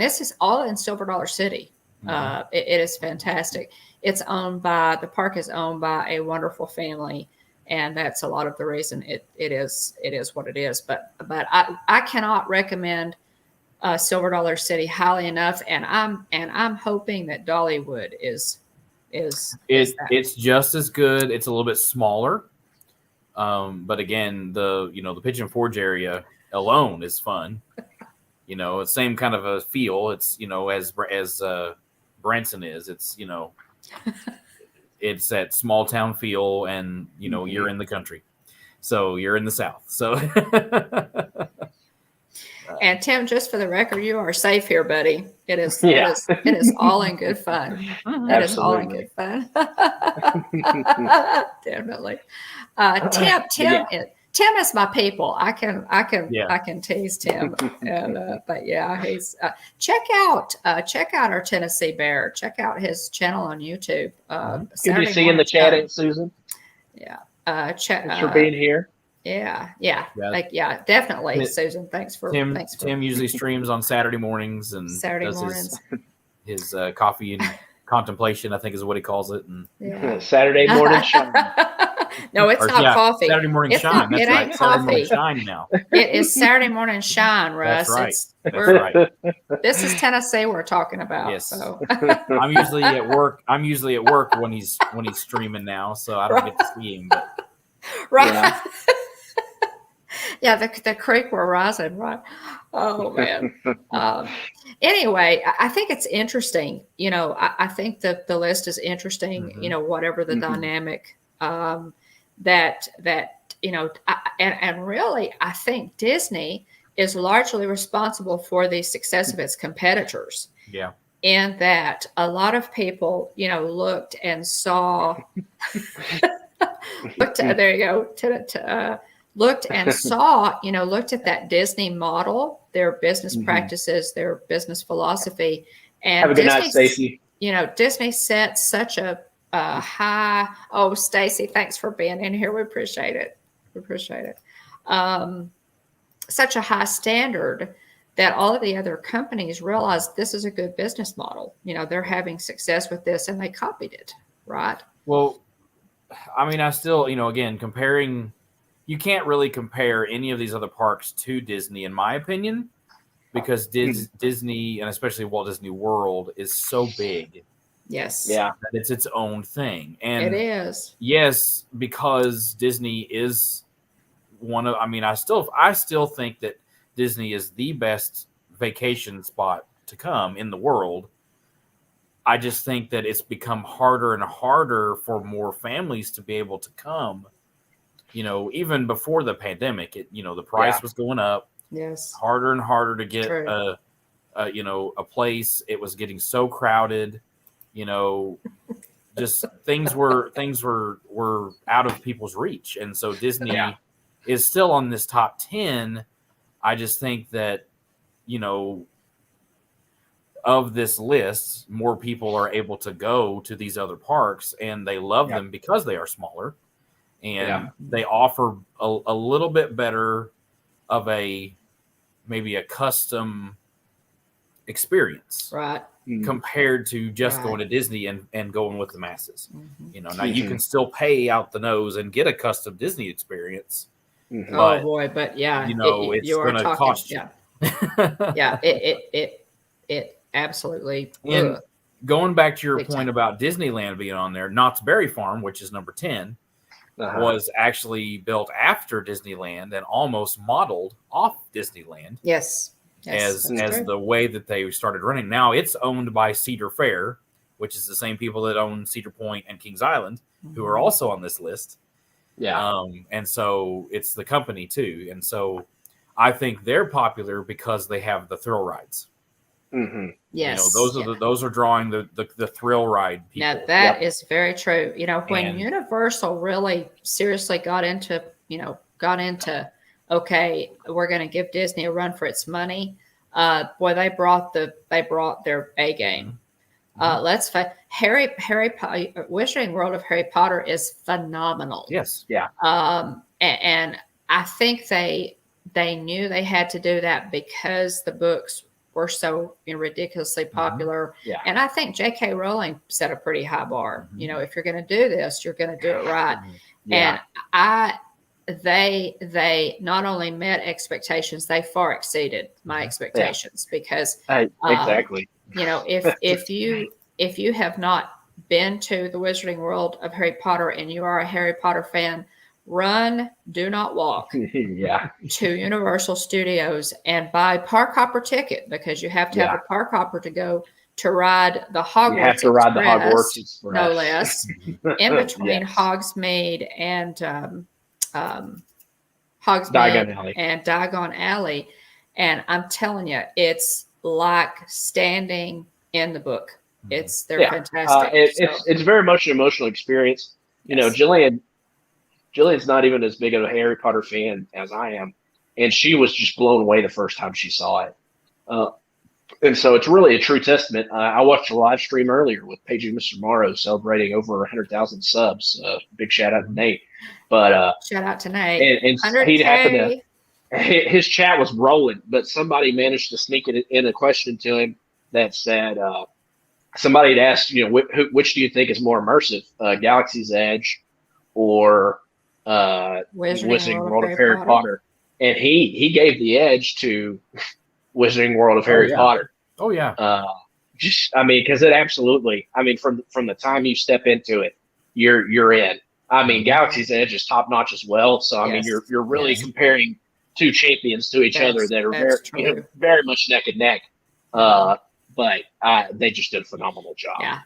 this is all in Silver Dollar City. It is fantastic. The park is owned by a wonderful family, and that's a lot of the reason it is what it is. But I cannot recommend Silver Dollar City highly enough, and I'm hoping that Dollywood is it's just as good. It's a little bit smaller, but again, the Pigeon Forge area alone is fun. It's same kind of a feel. It's as Branson is. It's it's that small town feel, and you're in the country, so you're in the South. So. And Tim, just for the record, you are safe here, buddy. It is all in good fun. It is all in good fun. Definitely. Tim, Tim is my people. I can tease Tim, and but yeah, he's check out our Tennessee Bear. Check out his channel on YouTube. Good to see you in the chat, Aunt Susan. Yeah. Thanks for being here. Yeah. Definitely, Susan. Thanks for Tim usually streams on Saturday mornings and does his coffee and contemplation, I think is what he calls it. And Saturday morning shine. No, it's not coffee. Saturday morning shine. That's right. Saturday morning shine now. It is Saturday morning shine, Russ. That's right. That's right. This is Tennessee we're talking about. Yes. So. I'm usually at work. When he's streaming now, so I don't get to see him. But. Right. Yeah, the creek we're rising, right? Oh man. Anyway, I think it's interesting. You know, I think that the list is interesting. Mm-hmm. You know, whatever the dynamic that you know, and really, I think Disney is largely responsible for the success of its competitors. Yeah. In that a lot of people, you know, looked and saw. There you go. Looked and saw, you know, looked at that Disney model, their business practices, their business philosophy, and have a good night, Stacy. You know, Disney set such a high. Oh, Stacy, thanks for being in here. We appreciate it. Such a high standard that all of the other companies realized this is a good business model. You know, they're having success with this, and they copied it, right? Well, I mean, I still, you know, again, comparing. You can't really compare any of these other parks to Disney, in my opinion, because Disney, and especially Walt Disney World, is so big. Yes. Yeah. That it's its own thing. And it is. Yes, because Disney is one of, I mean, I still think that Disney is the best vacation spot to come in the world. I just think that it's become harder and harder for more families to be able to come. You know, even before the pandemic, the price was going up. Yes. Harder and harder to get a place. It was getting so crowded, you know, just things were out of people's reach. And so Disney is still on this top 10. I just think that, you know, of this list, more people are able to go to these other parks, and they love them because they are smaller. And they offer a little bit better of maybe a custom experience, right? Compared to just going to Disney and going with the masses. Mm-hmm. You know, now you can still pay out the nose and get a custom Disney experience. Mm-hmm. But, oh boy, but you know, it's going to cost you. Yeah, it absolutely. And going back to your point about Disneyland being on there, Knott's Berry Farm, which is number 10. Was actually built after Disneyland and almost modeled off Disneyland. Yes. As the way that they started running. Now it's owned by Cedar Fair, which is the same people that own Cedar Point and Kings Island, who are also on this list. Yeah. And so it's the company too. And so I think they're popular because they have the thrill rides. Mm-hmm. Yes, you know, those are drawing the thrill ride people. Now that is very true. You know, when Universal really seriously got into okay, we're going to give Disney a run for its money. Boy, they brought their A game. Let's Harry Wizarding World of Harry Potter is phenomenal. Yes, yeah. And I think they knew they had to do that because the books were so ridiculously popular. Yeah. And I think J.K. Rowling set a pretty high bar. You know, if you're going to do this, you're going to do it right. Yeah. And they not only met expectations, they far exceeded my expectations because exactly. You know, if you have not been to the Wizarding World of Harry Potter and you are a Harry Potter fan, run, do not walk to Universal Studios and buy park hopper ticket because you have to have a park hopper to go to ride the Hogwarts You have to ride the Hogwarts Express. No less, in between Hogsmeade and Diagon Alley. And I'm telling you, it's like standing in the book. They're fantastic. It's very much an emotional experience. You know, Jillian Jillian's not even as big of a Harry Potter fan as I am, and she was just blown away the first time she saw it. And so it's really a true testament. I watched a live stream earlier with Pigeon Mr. Morrow celebrating over 100,000 subs. Big shout out to Nate. But shout out to Nate. And he happened to, his chat was rolling, but somebody managed to sneak it in a question to him that said, somebody had asked, which do you think is more immersive, Galaxy's Edge or Wizarding World of Harry Potter? And he gave the edge to Wizarding World of Harry Potter. Oh yeah. Because it absolutely. From the time you step into it, you're in. Galaxy's Edge is top notch as well. So you're really comparing two champions to each other that are very much neck and neck. But they just did a phenomenal job. Yeah,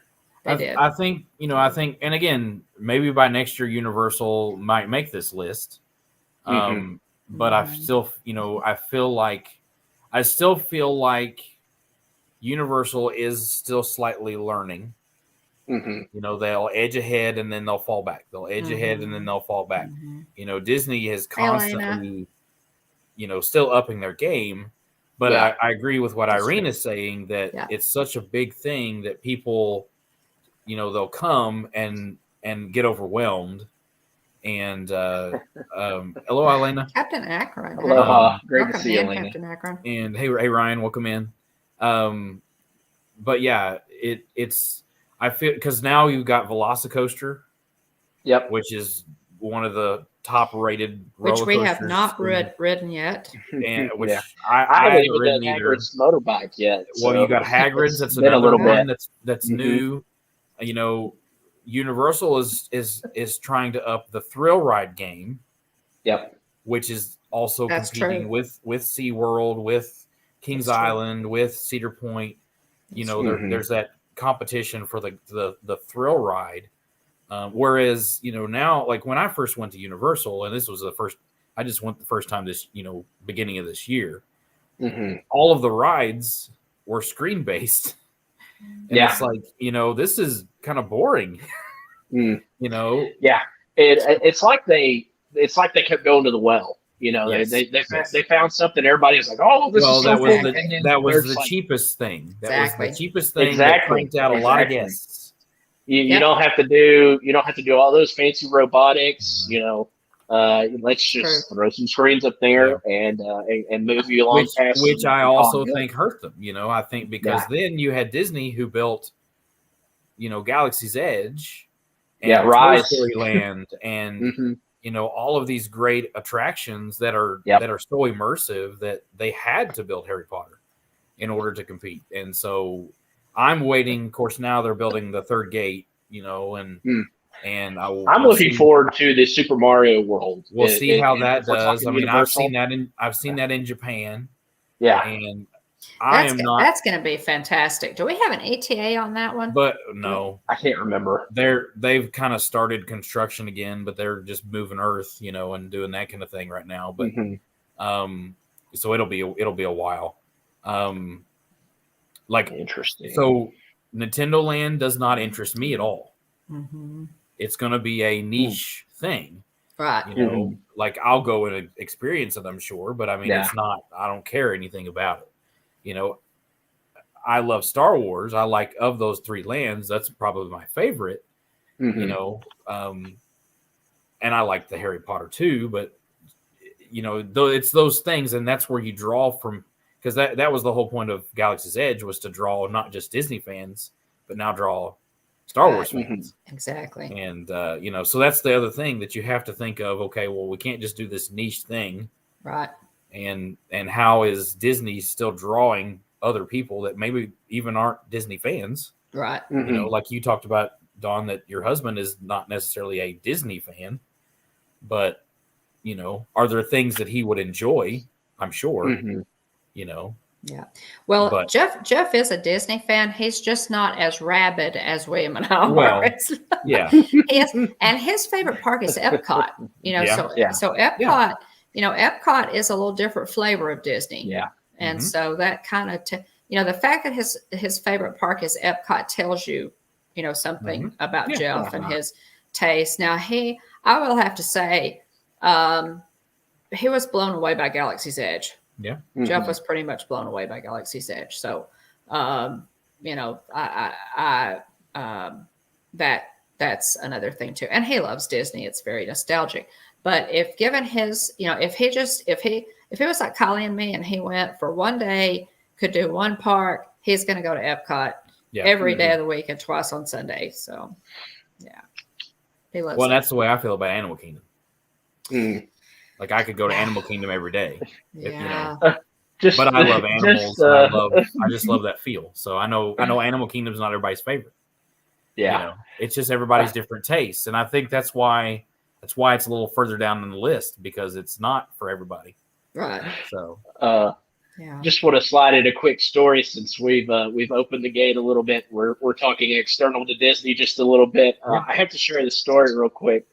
they did. I think, and again, maybe by next year, Universal might make this list. But I still, I still feel like Universal is still slightly learning. They'll edge ahead and then they'll fall back. They'll edge ahead and then they'll fall back. Disney is constantly, still upping their game. But I agree with what Irene is saying, that it's such a big thing that people, they'll come and get overwhelmed. And hello, Elena. Captain Akron. Aloha. Great to see you, Elena. Captain Akron. And hey, Ryan, welcome in. But yeah, it's I feel, because now you've got Velocicoaster. Yep. Which is one of the top rated roller coasters. Which we have not ridden yet. And which I haven't even done Hagrid's motorbike yet. Well, you got Hagrid's. That's another one that's new. Universal is trying to up the thrill ride game. Yep. Which is also competing with SeaWorld, with Kings Island, with Cedar Point. There's that competition for the thrill ride. Whereas, now, like when I first went to Universal, and this was I just went the first time this, beginning of this year, all of the rides were screen based. And it's like, this is kind of boring. Yeah. It's like they kept going to the well. They found something. Everybody was like, "Oh, this is so cool." That was the cheapest thing. That was the cheapest thing. That cranked out a lot of guests. You don't have to do all those fancy robotics. Let's just throw some screens up there and move you along past. Which I also think hurt them. I think because then you had Disney who built, Galaxy's Edge, and Rise, Toy Story Land, and all of these great attractions that are so immersive that they had to build Harry Potter in order to compete. And so I'm waiting. Of course, now they're building the third gate. And I'm looking forward to the Super Mario World. We'll see how that does. I've seen that in Japan. Yeah, and that's going to be fantastic. Do we have an ETA on that one? But no, I can't remember. They've kind of started construction again, but they're just moving earth, and doing that kind of thing right now. But so it'll be a while. Interesting. So Nintendo Land does not interest me at all. It's going to be a niche thing, right? Like I'll go and experience it, I'm sure, but it's not. I don't care anything about it. I love Star Wars. I like, of those three lands, that's probably my favorite. And I like the Harry Potter too. But it's those things, and that's where you draw from, because that was the whole point of Galaxy's Edge, was to draw not just Disney fans, but now draw Star Wars fans. Exactly. And so that's the other thing that you have to think of. Okay, well, we can't just do this niche thing, right? And how is Disney still drawing other people that maybe even aren't Disney fans, right? Like you talked about, Dawn, that your husband is not necessarily a Disney fan, but are there things that he would enjoy? I'm sure. Yeah. Well, Jeff is a Disney fan. He's just not as rabid as William and I are. Well, yeah. He is, and his favorite park is Epcot. So Epcot, Epcot is a little different flavor of Disney. Yeah. And so that kind of, the fact that his favorite park is Epcot tells you, something about Jeff and his taste. Now I will have to say, he was blown away by Galaxy's Edge. Yeah. Mm-hmm. Jeff was pretty much blown away by Galaxy's Edge. So, that's another thing too. And he loves Disney. It's very nostalgic. But if given his, if he was like Collie and me and he went for one day, could do one park, he's going to go to Epcot every day of the week and twice on Sunday. So, yeah. He loves that's the way I feel about Animal Kingdom. Mm. Like I could go to Animal Kingdom every day. Yeah. But I love animals. I just love that feel. So I know Animal Kingdom's not everybody's favorite. Yeah. It's just everybody's different tastes. And I think that's why it's a little further down on the list, because it's not for everybody. Right. So just want to slide in a quick story since we've opened the gate a little bit. We're talking external to Disney just a little bit. I have to share the story real quick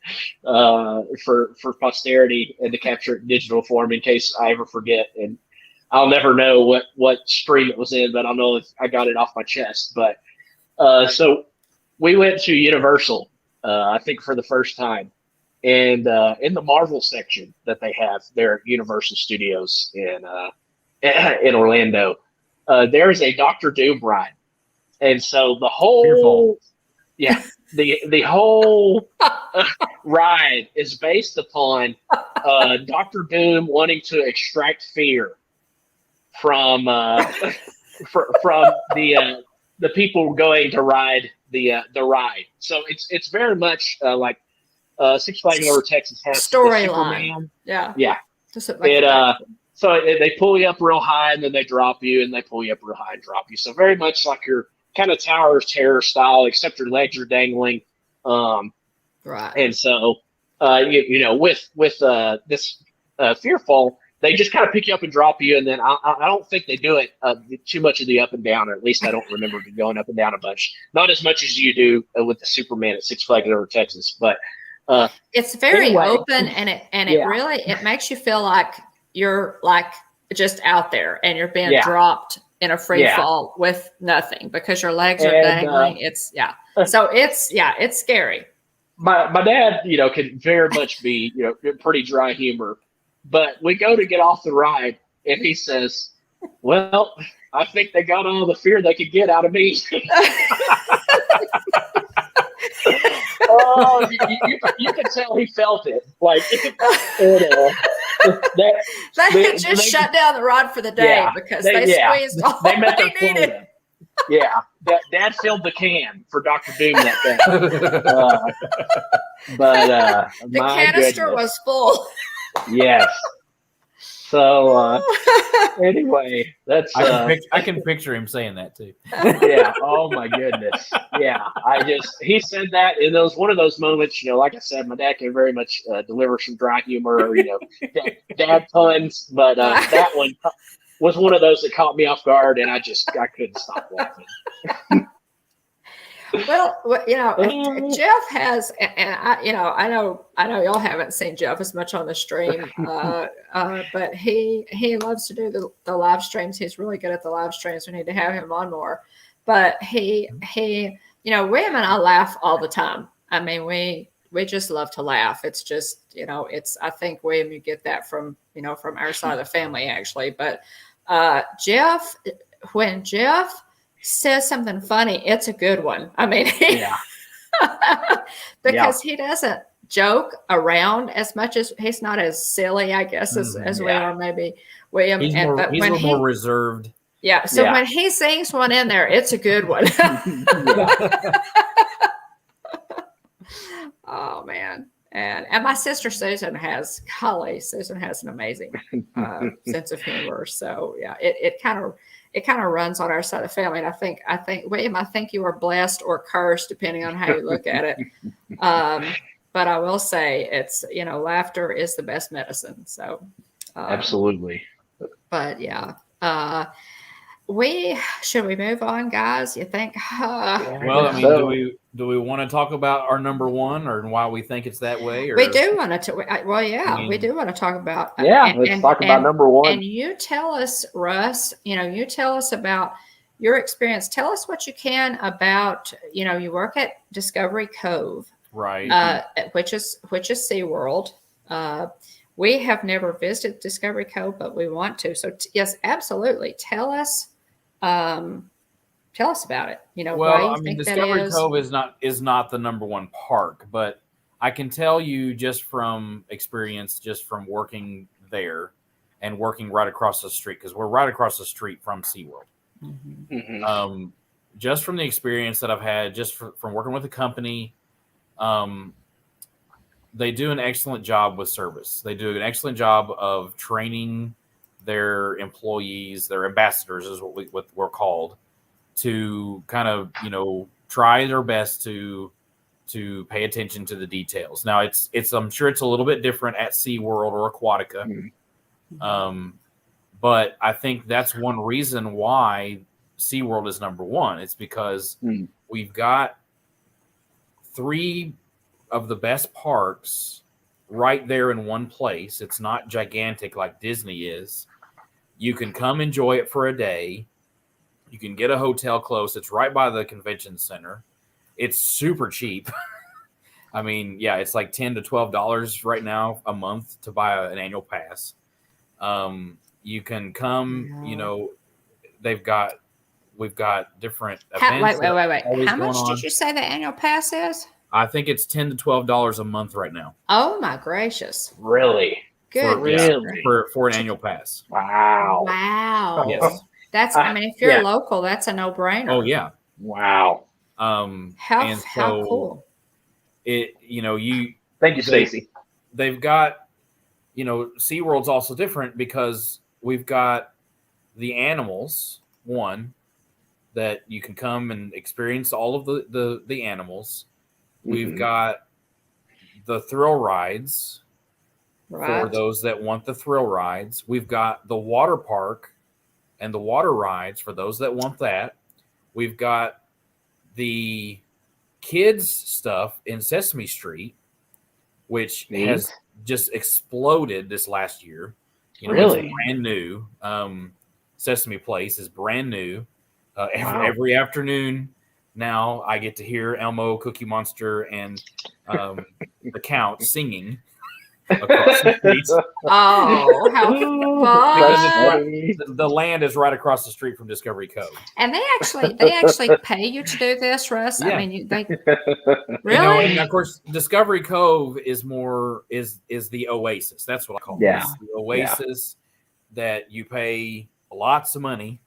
for posterity and to capture it in digital form in case I ever forget. And I'll never know what stream it was in, but I'll know if I got it off my chest. But so we went to Universal, I think for the first time. And in the Marvel section that they have there at Universal Studios in Orlando, there is a Doctor Doom ride, and so the whole the whole ride is based upon Doctor Doom wanting to extract fear from from the people going to ride the ride. So it's very much like Six Flags Over Texas has storyline. Yeah. So they pull you up real high and then they drop you, and they pull you up real high and drop you. So very much like your kind of Tower of Terror style, except your legs are dangling. Right. And so, with this Fearful, they just kind of pick you up and drop you. And then I don't think they do it too much of the up and down, or at least I don't remember going up and down a bunch. Not as much as you do with the Superman at Six Flags Over Texas, but it's very open, and it really makes you feel like you're like just out there and you're being dropped in a free fall with nothing because your legs are dangling. So it's scary. My dad, can very much be, pretty dry humor, but we go to get off the ride and he says, well, I think they got all the fear they could get out of me. Oh, you can tell he felt it. Like, they just shut down the ride for the day because they squeezed all they needed. Yeah, Dad filled the can for Dr. Doom that day. But the canister was full. Yes. So anyway, that's I can picture him saying that too. Yeah. Oh my goodness. Yeah. He said that, and it was one of those moments. Like I said, my dad can very much deliver some dry humor, or dad puns, but that one was one of those that caught me off guard, and I couldn't stop laughing. Well, Jeff has, and I know y'all haven't seen Jeff as much on the stream, but he loves to do the live streams. He's really good at the live streams. We need to have him on more. But he, William and I laugh all the time. I mean, we just love to laugh. It's just, I think William, you get that from our side of the family actually. But Jeff, when Jeff says something funny, it's a good one. I mean, because he doesn't joke around as much, as he's not as silly, I guess, as we are maybe William. He's a little more reserved. Yeah. So when he sings one in there, it's a good one. Oh man. And my sister Susan has an amazing sense of humor. So yeah, it kind of runs on our side of the family. And I think William, I think you are blessed or cursed depending on how you look at it. But I will say it's, laughter is the best medicine. So absolutely. But yeah. Should we move on, guys? You think? Well, I mean, do we want to talk about our number one, or why we think it's that way? Or? We do want to. Well, yeah, we do want to talk about. Let's talk about number one. And you tell us, Russ. You tell us about your experience. Tell us what you can about. You work at Discovery Cove. right? Which is SeaWorld. We have never visited Discovery Cove, but we want to. So yes, absolutely. Tell us about it. You know, why Well, you I mean, think that Discovery is. Cove is not the number one park, but I can tell you just from experience, just from working there and working right across the street, because we're right across the street from SeaWorld. Mm-hmm. Mm-hmm. Just from the experience that I've had, just from working with the company, they do an excellent job with service. They do an excellent job of training their employees, their ambassadors is what we're called, to kind of, try their best to pay attention to the details. Now it's I'm sure it's a little bit different at SeaWorld or Aquatica. Mm-hmm. But I think that's one reason why SeaWorld is number one. It's because we've got 3 of the best parks right there in one place. It's not gigantic like Disney is. You can come enjoy it for a day. You can get a hotel close. It's right by the convention center. It's super cheap. I mean, yeah, it's like $10 to $12 right now a month to buy an annual pass. You can come, we've got different events. Wait. How much did you say the annual pass is? I think it's $10 to $12 a month right now. Oh my gracious! Really? Good. For an annual pass. Wow. Yes. That's. I mean, if you're local, that's a no-brainer. Oh yeah. Wow. How cool. Thank you, Stacy. They've got, SeaWorld's also different because we've got the animals, one, that you can come and experience all of the animals. We've got the thrill rides for those that want the thrill rides. We've got the water park and the water rides for those that want that. We've got the kids stuff in Sesame Street, which has just exploded this last year. Really? It's brand new. Sesame Place is brand new. Every afternoon now I get to hear Elmo, Cookie Monster, and the Count singing across the street. Oh, how fun! The land is right across the street from Discovery Cove. And they actually pay you to do this, Russ? Yeah. I mean, really? And of course, Discovery Cove is the oasis. That's what I call it. Yeah. It's the oasis that you pay lots of money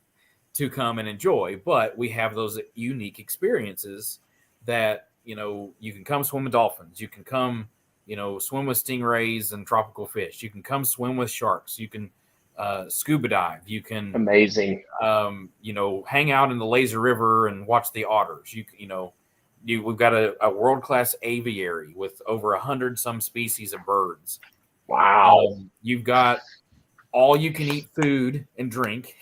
to come and enjoy, but we have those unique experiences that, you can come swim with dolphins. You can come, swim with stingrays and tropical fish. You can come swim with sharks. You can scuba dive. You can amazing. Hang out in the lazy river and watch the otters. We've got a world-class aviary with over 100 some species of birds. Wow. You've got all you can eat food and drink.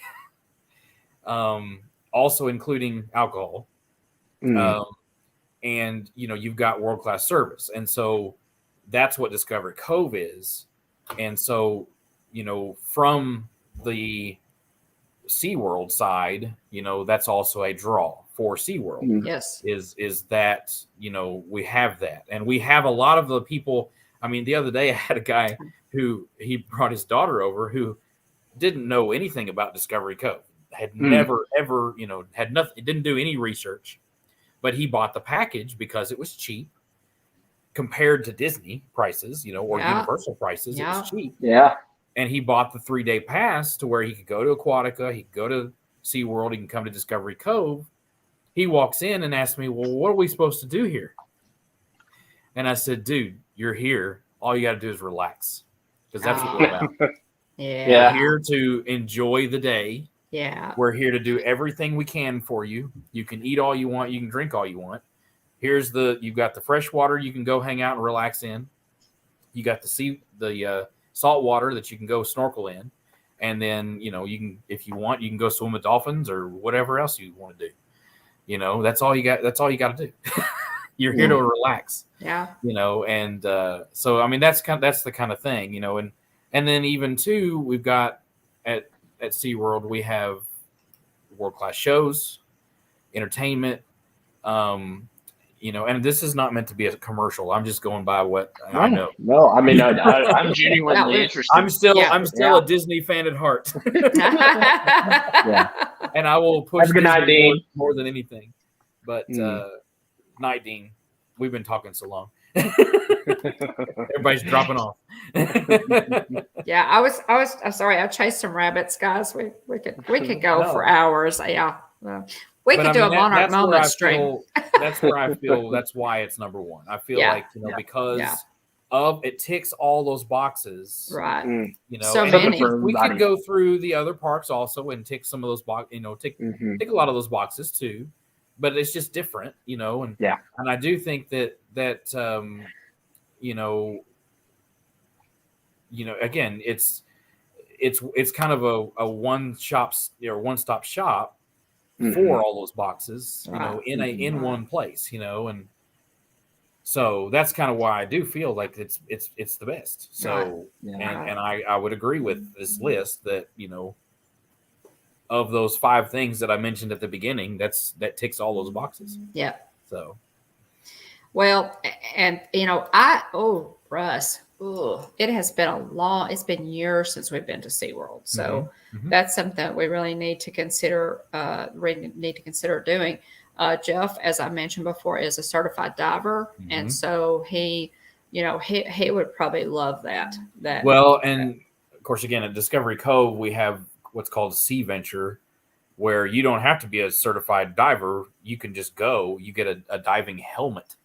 Also including alcohol. And you've got world-class service. And so that's what Discovery Cove is. And so, from the SeaWorld side, that's also a draw for SeaWorld. Yes. Is that, we have that. And we have a lot of the people. I mean, the other day I had a guy who he brought his daughter over who didn't know anything about Discovery Cove. Had never, ever, had nothing, didn't do any research, but he bought the package because it was cheap compared to Disney prices, or Universal prices. It was cheap. Yeah. And he bought the 3-day pass to where he could go to Aquatica, he could go to SeaWorld, he can come to Discovery Cove. He walks in and asks me, well, what are we supposed to do here? And I said, dude, you're here. All you got to do is relax, because that's what we're about. We're here to enjoy the day. Yeah. We're here to do everything we can for you. You can eat all you want. You can drink all you want. You've got the fresh water you can go hang out and relax in. You got the salt water that you can go snorkel in. And then, you can, if you want, you can go swim with dolphins or whatever else you want to do. That's all you got. That's all you got to do. You're here to relax. Yeah. And so, I mean, that's the kind of thing, and then even too, we've got at SeaWorld, we have world-class shows, entertainment. and this is not meant to be a commercial. I'm just going by what I know. No, I mean, I'm genuinely interested. I'm still a Disney fan at heart. And I will push Have a good night, Dean. more than anything. But night, Dean. We've been talking so long. Everybody's dropping off. Yeah, I'm sorry. I chased some rabbits, guys. We could go for hours. Yeah. We could do a Monarch Moment stream. That's where I feel that's why it's number one. I feel like, because of it ticks all those boxes. Right. So many. We could go through the other parks also and tick some of those boxes, tick a lot of those boxes too. But it's just different, and I do think that again, it's kind of a one-stop shop for all those boxes, in one place, and so that's kind of why I do feel like it's the best. So and I would agree with this list that of those 5 things that I mentioned at the beginning, that ticks all those boxes. Yeah. So. Well, and Russ, it has been it's been years since we've been to SeaWorld. So that's something that we really need to consider, doing. Jeff, as I mentioned before, is a certified diver. And so he would probably love that. Well, and of course, again, at Discovery Cove, we have what's called Sea Venture, where you don't have to be a certified diver. You can just go. You get a diving helmet.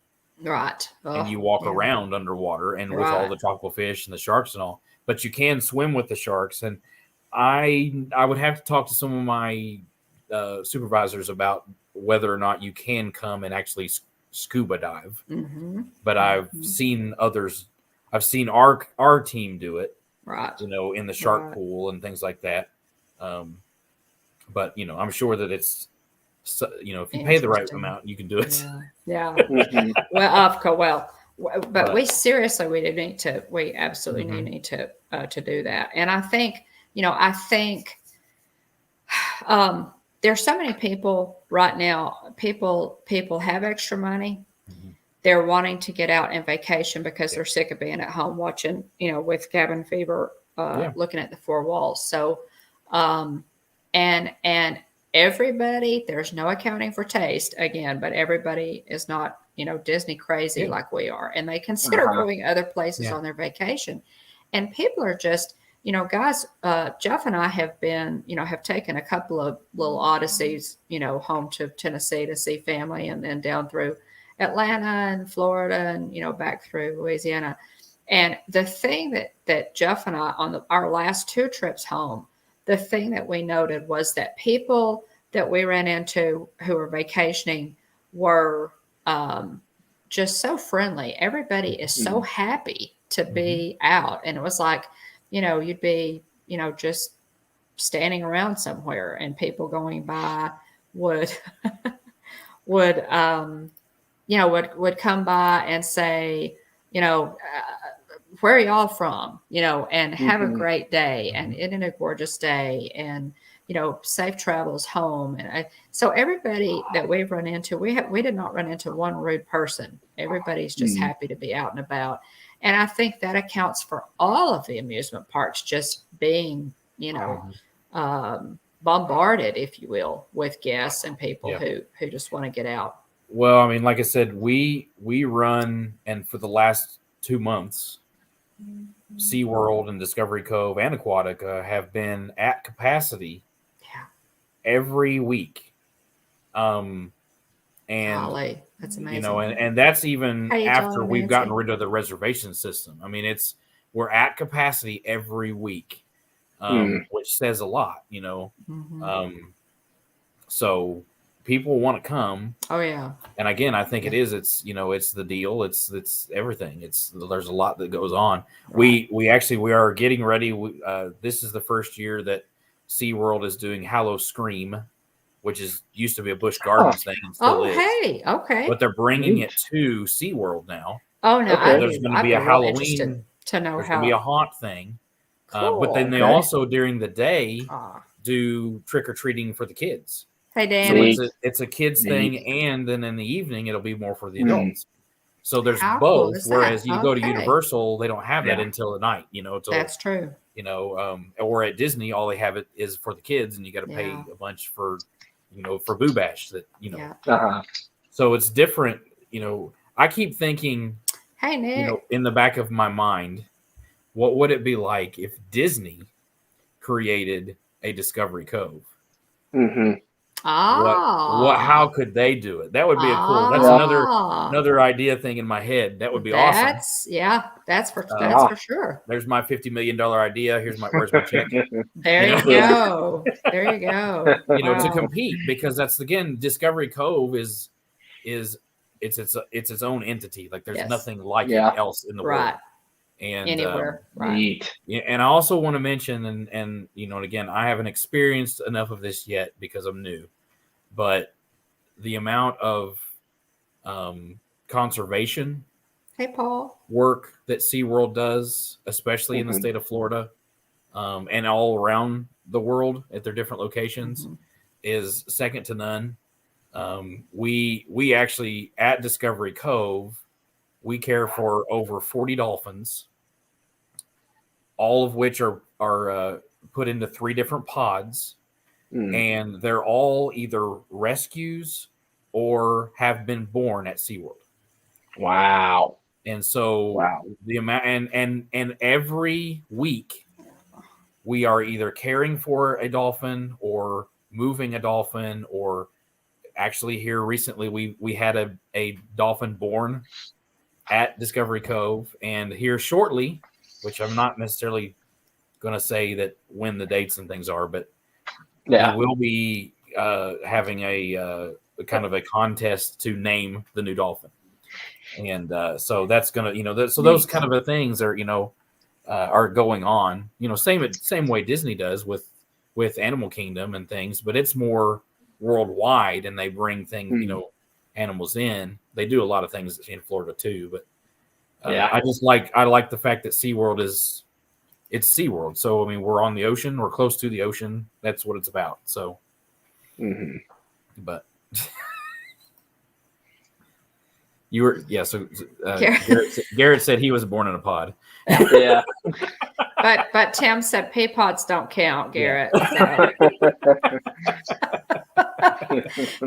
Right. And you walk around underwater and with all the tropical fish and the sharks and all. But you can swim with the sharks. And I would have to talk to some of my supervisors about whether or not you can come and actually scuba dive. But I've seen others. I've seen our team do it. Right. In the shark pool and things like that. But I'm sure that it's, if you pay the right amount, you can do it. Yeah. But we seriously, we absolutely need to do that. And I think, there's so many people right now, people have extra money. They're wanting to get out and vacation because they're sick of being at home watching, with cabin fever, looking at the 4 walls. So, and everybody, there's no accounting for taste again, but everybody is not, Disney crazy like we are. And they consider going other places on their vacation. And people are just, guys, Jeff and I have been, have taken a couple of little odysseys, home to Tennessee to see family, and then down through Atlanta and Florida and, back through Louisiana. And the thing that Jeff and I, on our last 2 trips home, the thing that we noted was that people that we ran into who were vacationing were just so friendly. Everybody is so happy to be out. And it was like, you'd be, just standing around somewhere and people going by would come by and say, where are y'all from? And have a great day, and in a gorgeous day, and safe travels home. And so everybody that we've run into, we did not run into one rude person. Everybody's just happy to be out and about. And I think that accounts for all of the amusement parks just being, bombarded, if you will, with guests and people who just want to get out. Well, I mean, like I said, we run, and for the last 2 months, SeaWorld and Discovery Cove and Aquatica have been at capacity every week. And golly, that's amazing. And that's even after we've gotten rid of the reservation system. I mean, we're at capacity every week, which says a lot, so people want to come. Oh yeah. And again, I think it's the deal. It's everything. There's a lot that goes on. Right. We are getting ready. This is the first year that SeaWorld is doing Hallow Scream, which used to be a Busch Gardens thing. And still is. Hey, okay. But they're bringing it to SeaWorld now. Oh no, okay. There's going to be a Halloween. To know there's how. going to be a haunt thing. Cool. But then they also during the day do trick or treating for the kids. Hey, Danny. So it's a kids thing, and then in the evening it'll be more for the adults. So there's both. Whereas you go to Universal, they don't have that until at night. That's true. Or at Disney, all they have it is for the kids, and you got to pay a bunch for Boo Bash. So it's different. I keep thinking, hey Nick, in the back of my mind, what would it be like if Disney created a Discovery Cove? Mm-hmm. How could they do it? That would be a cool. That's another idea thing in my head. That would be awesome. That's for sure. There's my $50 million idea. Where's my check? There you go. There you go. To compete, because that's again, Discovery Cove is it's its own entity. Like there's nothing like it else in the world. And anywhere, and I also want to mention, and again, I haven't experienced enough of this yet because I'm new, but the amount of conservation work that SeaWorld does, especially in the state of Florida, and all around the world at their different locations, is second to none. We actually at Discovery Cove, we care for over 40 dolphins, all of which are put into 3 different pods, and they're all either rescues or have been born at SeaWorld. Wow. And so the amount and every week we are either caring for a dolphin or moving a dolphin, or actually here recently we had a dolphin born at Discovery Cove, and here shortly, which I'm not necessarily going to say that when the dates and things are, but we'll be having a kind of a contest to name the new dolphin, and so that's gonna so those kind of things are are going on, same way Disney does with Animal Kingdom and things, but it's more worldwide, and they bring things animals in. They do a lot of things in Florida too, but I like the fact that SeaWorld it's SeaWorld. So I mean, we're on the ocean, we're close to the ocean. That's what it's about. So, but you were So Garrett said he was born in a pod. Yeah. But Tim said pea pods don't count, Garrett.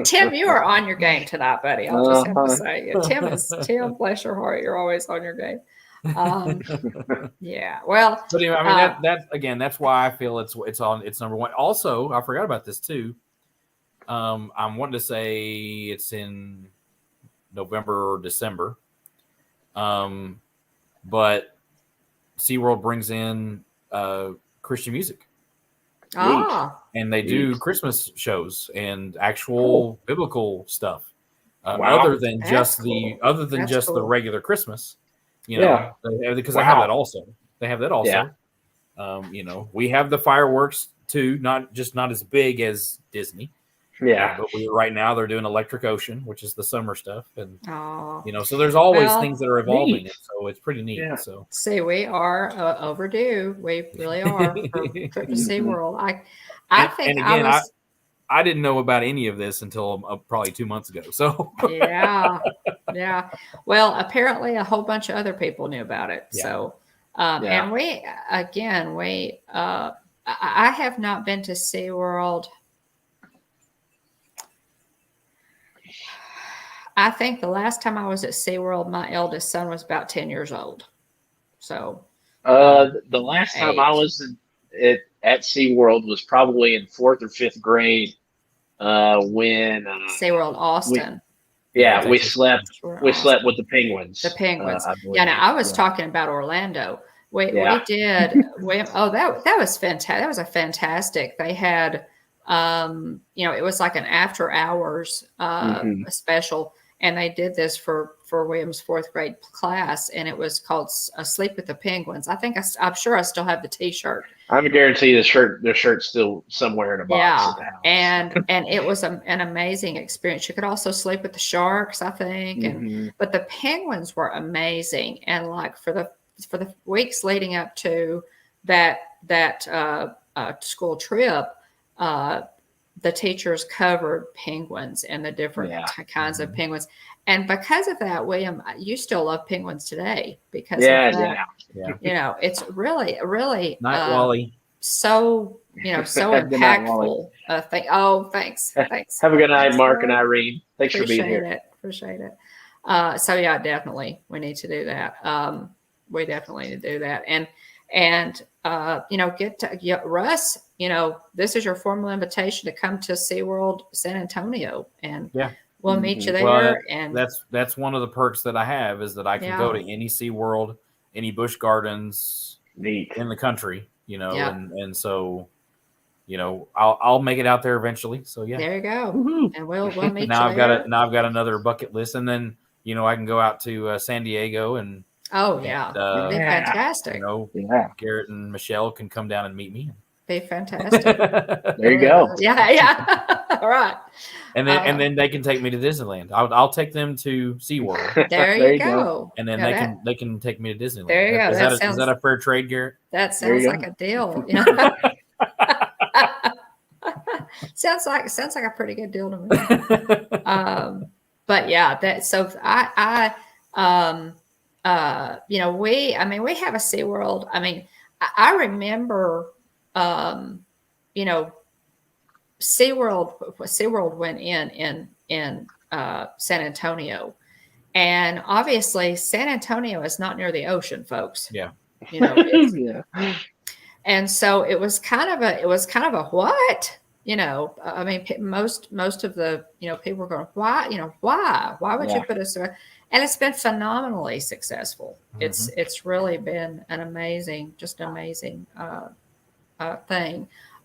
Tim, you are on your game tonight, buddy. I'll just have to say it. Tim, bless your heart, you're always on your game. Well, but anyway, I mean that's why I feel it's number one. Also, I forgot about this too. I'm wanting to say it's in November or December. But SeaWorld brings in Christian music. And they do Christmas shows and actual biblical stuff. Other than just the regular Christmas, because they have that also. We have the fireworks too, not as big as Disney. But right now they're doing Electric Ocean, which is the summer stuff, and so there's always things that are evolving, and so it's pretty neat. So see, we are overdue. We really are for a trip to SeaWorld. I didn't know about any of this until probably 2 months ago. So yeah. Well, apparently a whole bunch of other people knew about it. Yeah. So, and I have not been to SeaWorld. I think the last time I was at SeaWorld, my eldest son was about 10 years old. So, the last time I was at SeaWorld was probably in 4th or 5th grade, when SeaWorld Austin. We slept with the penguins. The penguins. I was talking about Orlando. We did. That was fantastic. That was a fantastic. They had, it was like an after hours special. And they did this for William's 4th grade class, and it was called "Sleep with the Penguins." I think I'm sure I still have the T-shirt. I'm guarantee the shirt's still somewhere in a box at the house. and it was an amazing experience. You could also sleep with the sharks, I think, but the penguins were amazing. And like for the weeks leading up to that school trip, the teachers covered penguins and the different kinds of penguins. And because of that, William, you still love penguins today because of that. You know, it's really, really Night, Wally. So, you know, so impactful thing. Oh, thanks. Have a good night, Mark and Irene. Thanks for being here. Appreciate it. So yeah, definitely we need to do that. We definitely need to do that. And you know, Russ, you know, this is your formal invitation to come to SeaWorld San Antonio, and we'll meet you there. Well, and that's one of the perks that I have is that I can go to any SeaWorld, any Busch Gardens in the country, you know, and so, you know, I'll make it out there eventually. So there you go. Woo-hoo. And we'll meet now you there. Now I've got another bucket list, and then, you know, I can go out to San Diego and it'd be fantastic. You know, Garrett and Michelle can come down and meet me. Be fantastic. There you go. Yeah. All right. And then they can take me to Disneyland. I'll take them to SeaWorld. There you go. And then they can take me to Disneyland. There you go. Is that a fair trade, Garrett? That sounds like a deal. sounds like a pretty good deal to me. But yeah, you know, we have a SeaWorld. I mean, I remember, you know, SeaWorld went in San Antonio, and obviously San Antonio is not near the ocean, folks. Yeah. You know, and so it was kind of a what? You know, I mean, most of the, you know, people were going, why would you put us there? And it's been phenomenally successful. Mm-hmm. It's really been an amazing thing.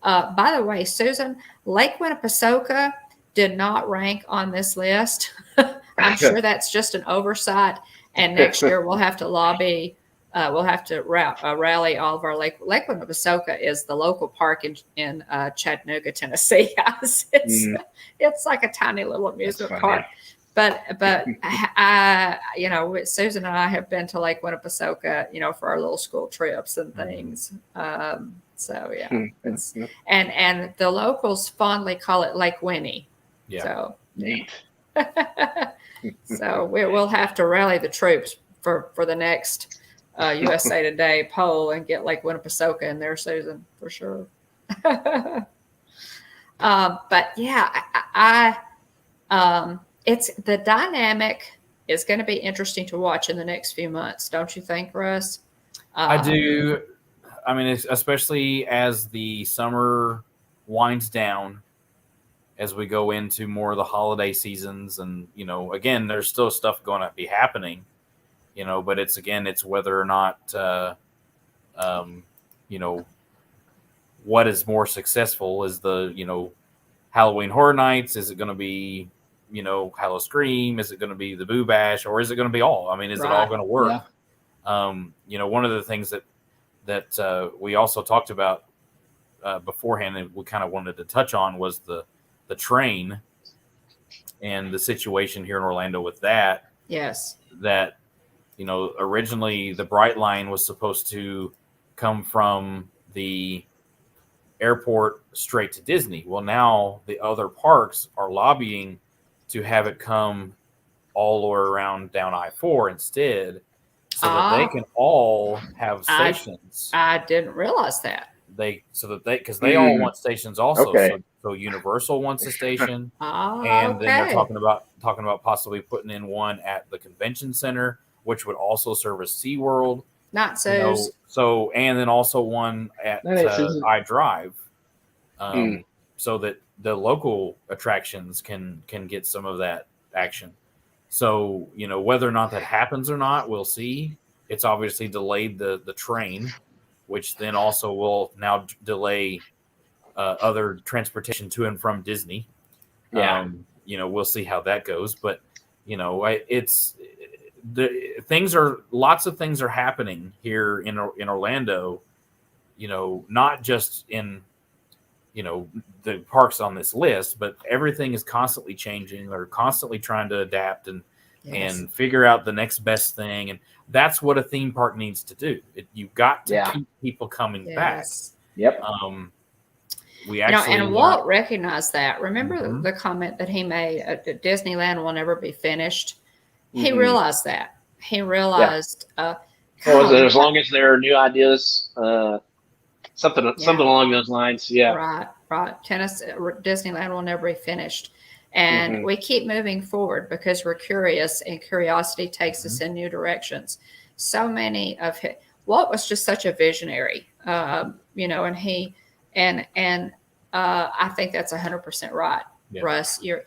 By the way, Susan, Lake Winnepesaukah did not rank on this list. I'm sure that's just an oversight. And next year we'll have to lobby. We'll have to rally all of our Lake Winnepesaukah is the local park in Chattanooga, Tennessee. It's like a tiny little amusement park. But you know, Susan and I have been to Lake Winnepesaukah, you know, for our little school trips and things. So yeah, and the locals fondly call it Lake Winnie. Yeah. So neat. So we'll have to rally the troops for the next USA Today poll and get Lake Winnepesaukah in there, Susan, for sure. But yeah, it's the dynamic is going to be interesting to watch in the next few months, don't you think, Russ? I do. I mean, especially as the summer winds down, as we go into more of the holiday seasons, and, you know, again, there's still stuff going to be happening, you know, but it's whether or not, you know, what is more successful is the, you know, Halloween Horror Nights. Is it going to be, you know, Hallow Scream? Is it going to be the Boo Bash, or is it going to be all? I mean, is it all going to work? Yeah. You know, one of the things that we also talked about beforehand, and we kind of wanted to touch on, was the train and the situation here in Orlando with that. Yes. That, you know, originally the Bright Line was supposed to come from the airport straight to Disney. Well, now the other parks are lobbying to have it come all the way around down I-4 instead, so that they can all have stations. I didn't realize that. Because they all want stations also. Okay. So Universal wants a station, and then they're talking about possibly putting in one at the convention center, which would also service SeaWorld. Not so. You know, so, and then also one at iDrive, so that the local attractions can get some of that action. So, you know, whether or not that happens or not, we'll see. It's obviously delayed the train, which then also will now delay other transportation to and from Disney. Yeah. You know, we'll see how that goes. But, you know, lots of things are happening here in Orlando, you know, not just in, you know, the parks on this list, but everything is constantly changing. They're constantly trying to adapt and figure out the next best thing. And that's what a theme park needs to do. You've got to keep people coming back. Yep. we actually and Walt recognized that. Remember the comment that he made, Disneyland will never be finished. He realized that. He realized, as long as there are new ideas, something along those lines. Yeah. Right. Disneyland will never be finished. And we keep moving forward because we're curious, and curiosity takes us in new directions. So many of Walt was just such a visionary, and I think that's 100% right, Russ. Because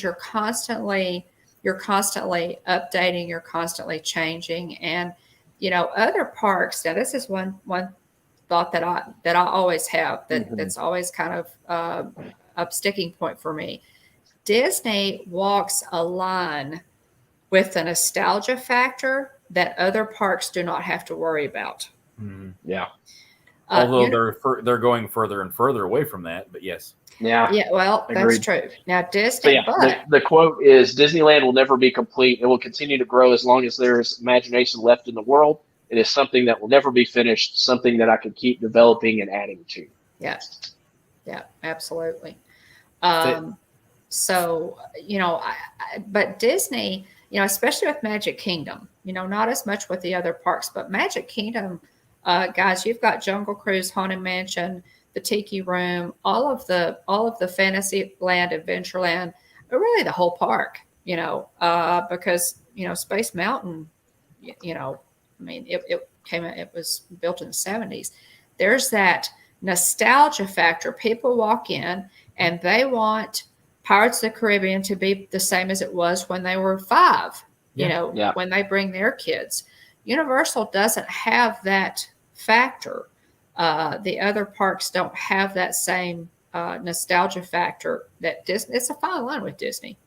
you're constantly updating, you're constantly changing, and other parks. Now, this is one thought that I always have that's always kind of a sticking point for me. Disney walks a line with the nostalgia factor that other parks do not have to worry about. Yeah. Although they're going further and further away from that, but yes. Yeah. Yeah. Well, that's true. Now, Disney. The quote is, "Disneyland will never be complete. It will continue to grow as long as there is imagination left in the world. It is something that will never be finished. Something that I can keep developing and adding to." Yeah. Yeah. Absolutely. But Disney, especially with Magic Kingdom, not as much with the other parks, but Magic Kingdom, guys, you've got Jungle Cruise, Haunted Mansion, the Tiki Room, all of the Fantasyland, Adventureland, really the whole park, because Space Mountain, it was built in the 70s. There's that nostalgia factor. People walk in and they want Pirates of the Caribbean to be the same as it was when they were 5, when they bring their kids. Universal doesn't have that factor. The other parks don't have that same nostalgia factor that Disney. It's a fine line with Disney.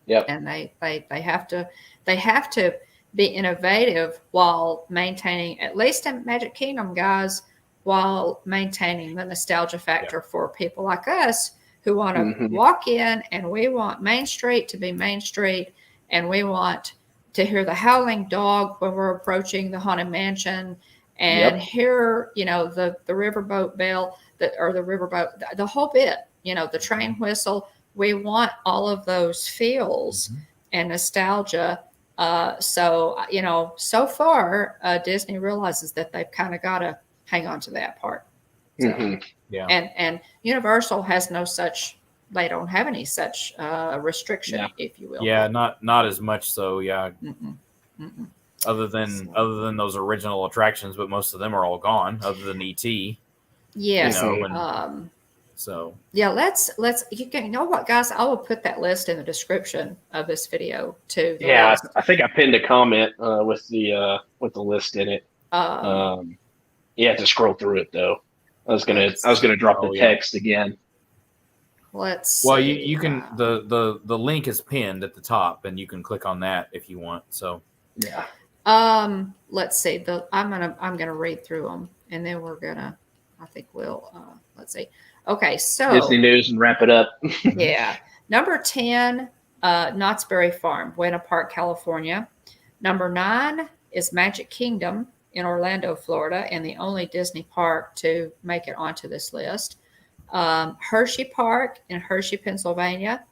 Yep. And they have to be innovative while maintaining, at least in Magic Kingdom, guys, while maintaining the nostalgia factor for people like us who want to walk in, and we want Main Street to be Main Street, and we want to hear the howling dog when we're approaching the Haunted Mansion, and hear, the riverboat bell, the riverboat, the whole bit, the train whistle. We want all of those feels and nostalgia. So far, Disney realizes that they've kind of got to hang on to that part. So, and Universal has no such. They don't have any such restriction, if you will. Yeah, not as much so. Yeah. Other than those original attractions, but most of them are all gone. Other than ET. Yes. So yeah, let's you know what, guys? I will put that list in the description of this video too. Yeah, I think I pinned a comment with the list in it. You have to scroll through it though. I was gonna drop the text again. Let's see. Well, you can the link is pinned at the top, and you can click on that if you want. So yeah. Let's see. I'm gonna read through them, and then I think we'll let's see. Okay, so Disney news and wrap it up. Yeah. Number 10, Knott's Berry Farm, Buena Park, California. Number 9 is Magic Kingdom in Orlando, Florida, and the only Disney park to make it onto this list. Hersheypark in Hershey, Pennsylvania.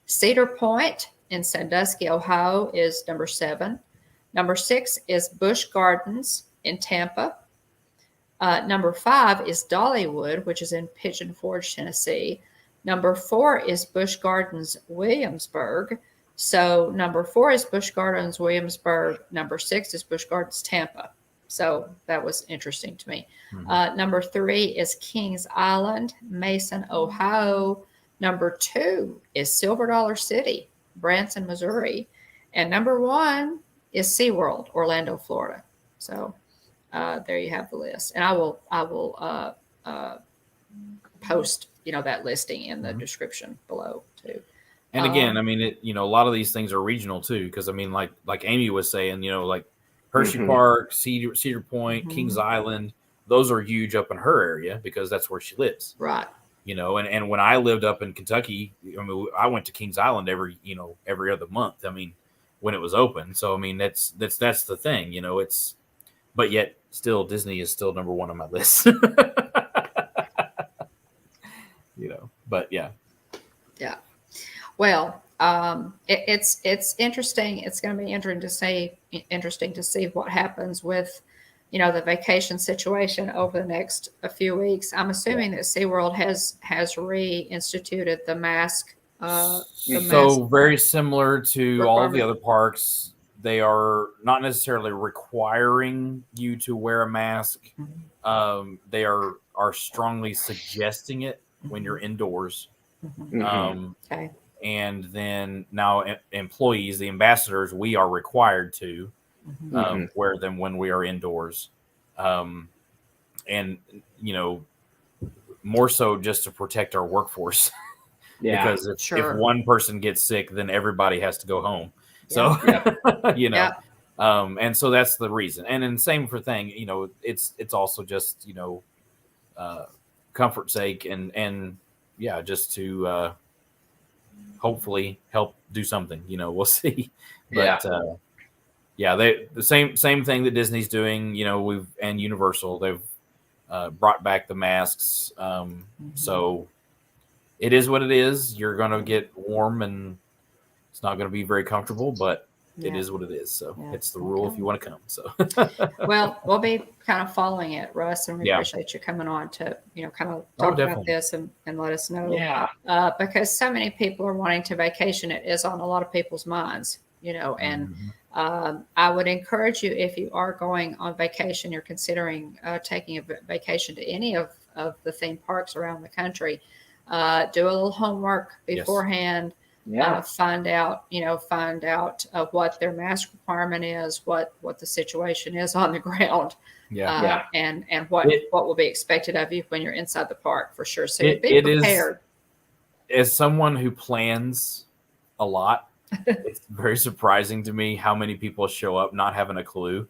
Cedar Point in Sandusky, Ohio is number 7. Number 6 is Busch Gardens in Tampa. Number 5 is Dollywood, which is in Pigeon Forge, Tennessee. Number 4 is Busch Gardens, Williamsburg. So number 4 is Busch Gardens, Williamsburg. Number 6 is Busch Gardens, Tampa. So that was interesting to me. Number 3 is Kings Island, Mason, Ohio. Number 2 is Silver Dollar City, Branson, Missouri. And number 1 is SeaWorld, Orlando, Florida. So there you have the list, and I will post that listing in the description below too. And again, a lot of these things are regional too, because like Amy was saying, like Hersheypark, Cedar Point, Kings Island, those are huge up in her area because that's where she lives. Right. And when I lived up in Kentucky, I went to Kings Island every other month. When it was open. So that's the thing. But yet still Disney is still number 1 on my list. But yeah. Well, it's interesting. It's going to be interesting to see what happens with, the vacation situation over the next a few weeks. I'm assuming that SeaWorld has reinstituted the mask. So very similar to all of the other parks, they are not necessarily requiring you to wear a mask. Mm-hmm. They are strongly suggesting it when you're indoors. Okay. And then now employees, the ambassadors, we are required to wear them when we are indoors. And, more so just to protect our workforce. Because if one person gets sick, then everybody has to go home. So, and so that's the reason. And then same for thing, it's also just, comfort sake and just to hopefully help do something, we'll see. But the same thing that Disney's doing, and Universal, they've brought back the masks. So it is what it is. You're going to get warm and it's not going to be very comfortable, but it is what it is. So it's the rule if you want to come. So, well, we'll be kind of following it, Russ, and we appreciate you coming on to, kind of talk about this and let us know. Because so many people are wanting to vacation. It is on a lot of people's minds, and I would encourage you, if you are going on vacation, you're considering taking a vacation to any of the theme parks around the country, do a little homework beforehand. Find out what their mask requirement is, what the situation is on the ground, and what will be expected of you when you're inside the park, for sure. So be prepared. As someone who plans a lot, it's very surprising to me how many people show up not having a clue.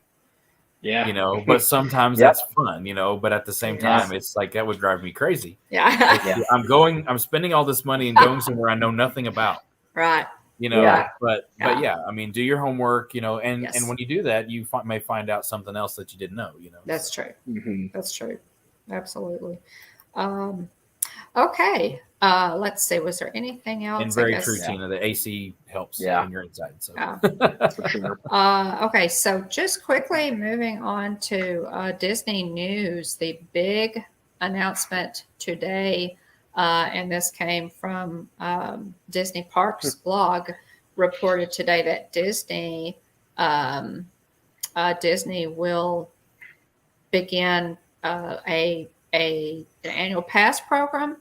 But sometimes that's fun, but at the same time, it's like, that would drive me crazy. I'm spending all this money and going somewhere I know nothing about. Right. But I mean, do your homework, and when you do that, you may find out something else that you didn't know, That's true. That's true. Absolutely. Okay. Let's see. Was there anything else? And very true, Tina. The AC helps when you're inside. So for sure. Okay. So just quickly moving on to Disney news, the big announcement today, and this came from Disney Parks blog, reported today that Disney will begin an annual pass program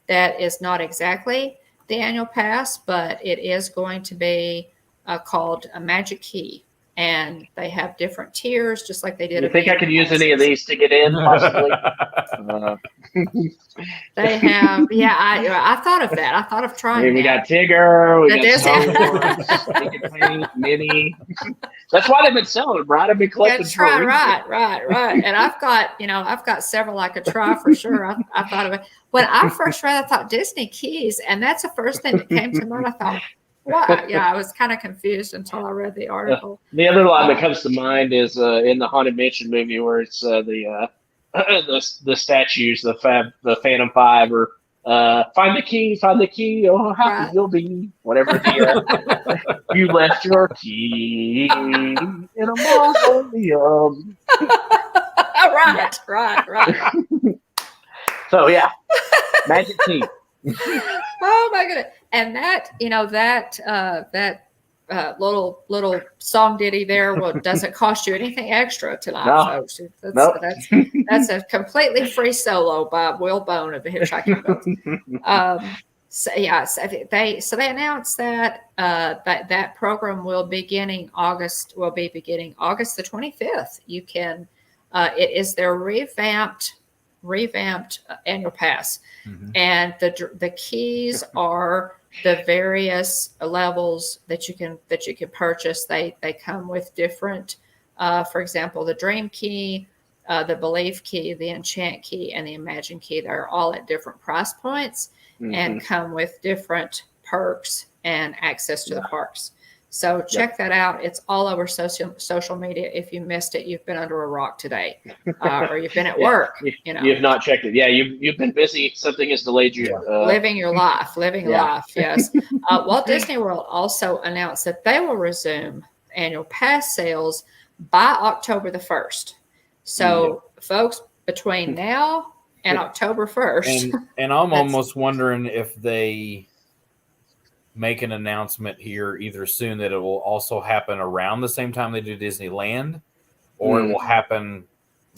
that is not exactly the annual pass, but it is going to be called a Magic Key. And they have different tiers, just like they did. You think I could use any of these to get in, possibly? They have, I thought of that. I thought of trying. We got Tigger, we got Star Wars, Minnie. That's why they've been selling them, right? I've been collecting. That's right. And I've got several I could try for sure. I thought of it when I first read. I thought Disney Keys, and that's the first thing that came to mind. I thought, what? Yeah, I was kind of confused until I read the article. The other line that comes to mind is in the Haunted Mansion movie, where it's the statues, the Phantom Five, or find the key, oh how happy you'll be. Whatever you left your key in a mausoleum. Right. So Magic Key. Oh my goodness! And that little song ditty there doesn't cost you anything extra tonight, folks. That's a completely free solo by Will Bone of the Hitchhiking Boats. So they announced that that program will be beginning August the 25th. You can it is their revamped annual pass, and the keys are the various levels that you can purchase. They come with different, for example, the Dream Key, the Belief Key, the Enchant Key, and the Imagine Key. They're all at different price points and come with different perks and access to the parks. So check that out. It's all over social media. If you missed it, you've been under a rock today, or you've been at work. You've not checked it. Yeah, you've been busy. Something has delayed you. Living your life. Life. Yes. Walt Disney World also announced that they will resume annual pass sales by October the 1st. So, folks, between now and October 1st, and I'm almost wondering if they make an announcement here either soon that it will also happen around the same time they do Disneyland, or it will happen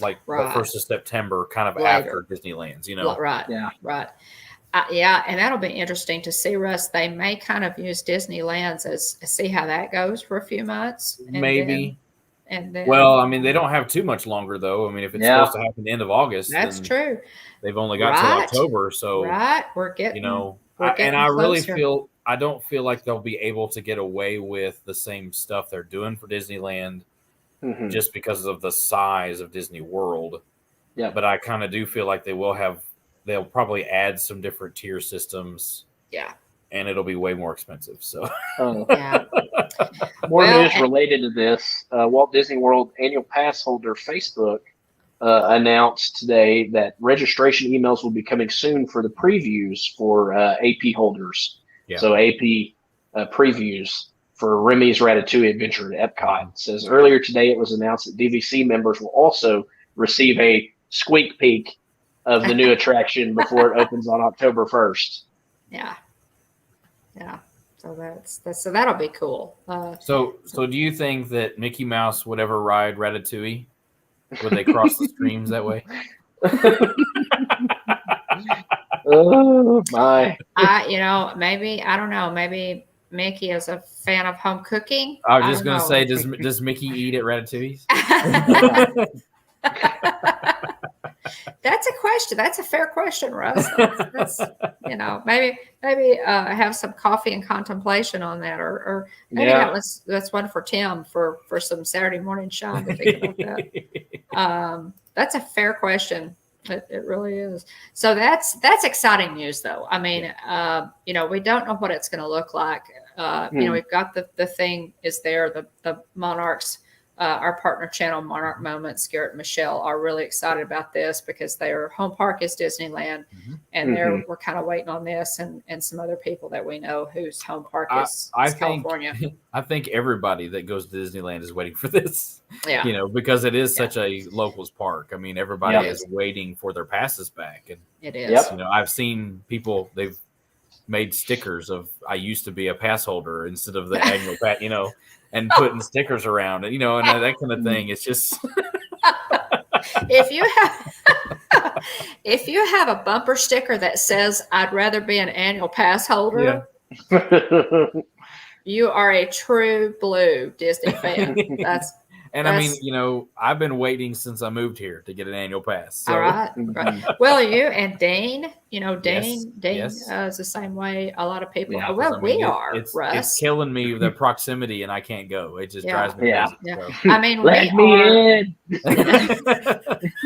like the 1st of September, kind of after Disneyland's, Right. And that'll be interesting to see, Russ. They may kind of use Disneyland's as see how that goes for a few months. Maybe. And then, well, I mean, they don't have too much longer, though. I mean, if it's supposed to happen the end of August, that's true. They've only got till October, so we're getting, I really feel I don't feel like they'll be able to get away with the same stuff they're doing for Disneyland, just because of the size of Disney World. Yeah, but I kind of do feel like they'll probably add some different tier systems. Yeah. And it'll be way more expensive. So, more news related to this. Walt Disney World annual pass holder Facebook announced today that registration emails will be coming soon for the previews for AP holders. Yeah. So AP previews for Remy's Ratatouille Adventure at Epcot. It says earlier today it was announced that DVC members will also receive a squeak peek of the new attraction before it opens on October 1st. Yeah. So that'll be cool. So do you think that Mickey Mouse would ever ride Ratatouille? Would they cross the streams that way? Oh my! Maybe I don't know. Maybe Mickey is a fan of home cooking. I was just going to say, does Mickey eat at Ratatouille's? That's a question. That's a fair question, Russ. That's maybe have some coffee and contemplation on that, or maybe that's one for Tim for some Saturday morning shine to think about that. That's a fair question. It really is. So that's exciting news, though. I mean, we don't know what it's going to look like. We've got the thing is there. The Monarchs. Our partner channel, Monarch Moments, Garrett and Michelle, are really excited about this because their home park is Disneyland, and we're kind of waiting on this and some other people that we know whose home park is California. I think everybody that goes to Disneyland is waiting for this. Yeah, because it is such a locals park. I mean, everybody is waiting for their passes back, and it is. I've seen people they've made stickers of "I used to be a pass holder" instead of the annual pass. And putting stickers around it, and that kind of thing. It's just if you have a bumper sticker that says "I'd rather be an annual pass holder," you are a true blue Disney fan. I mean, I've been waiting since I moved here to get an annual pass. So. All right. Well, you and Dean, Dean is the same way. A lot of people. Yeah, we are. It's Russ. It's killing me the proximity, and I can't go. It just drives me crazy. Yeah. So. I mean, let me in.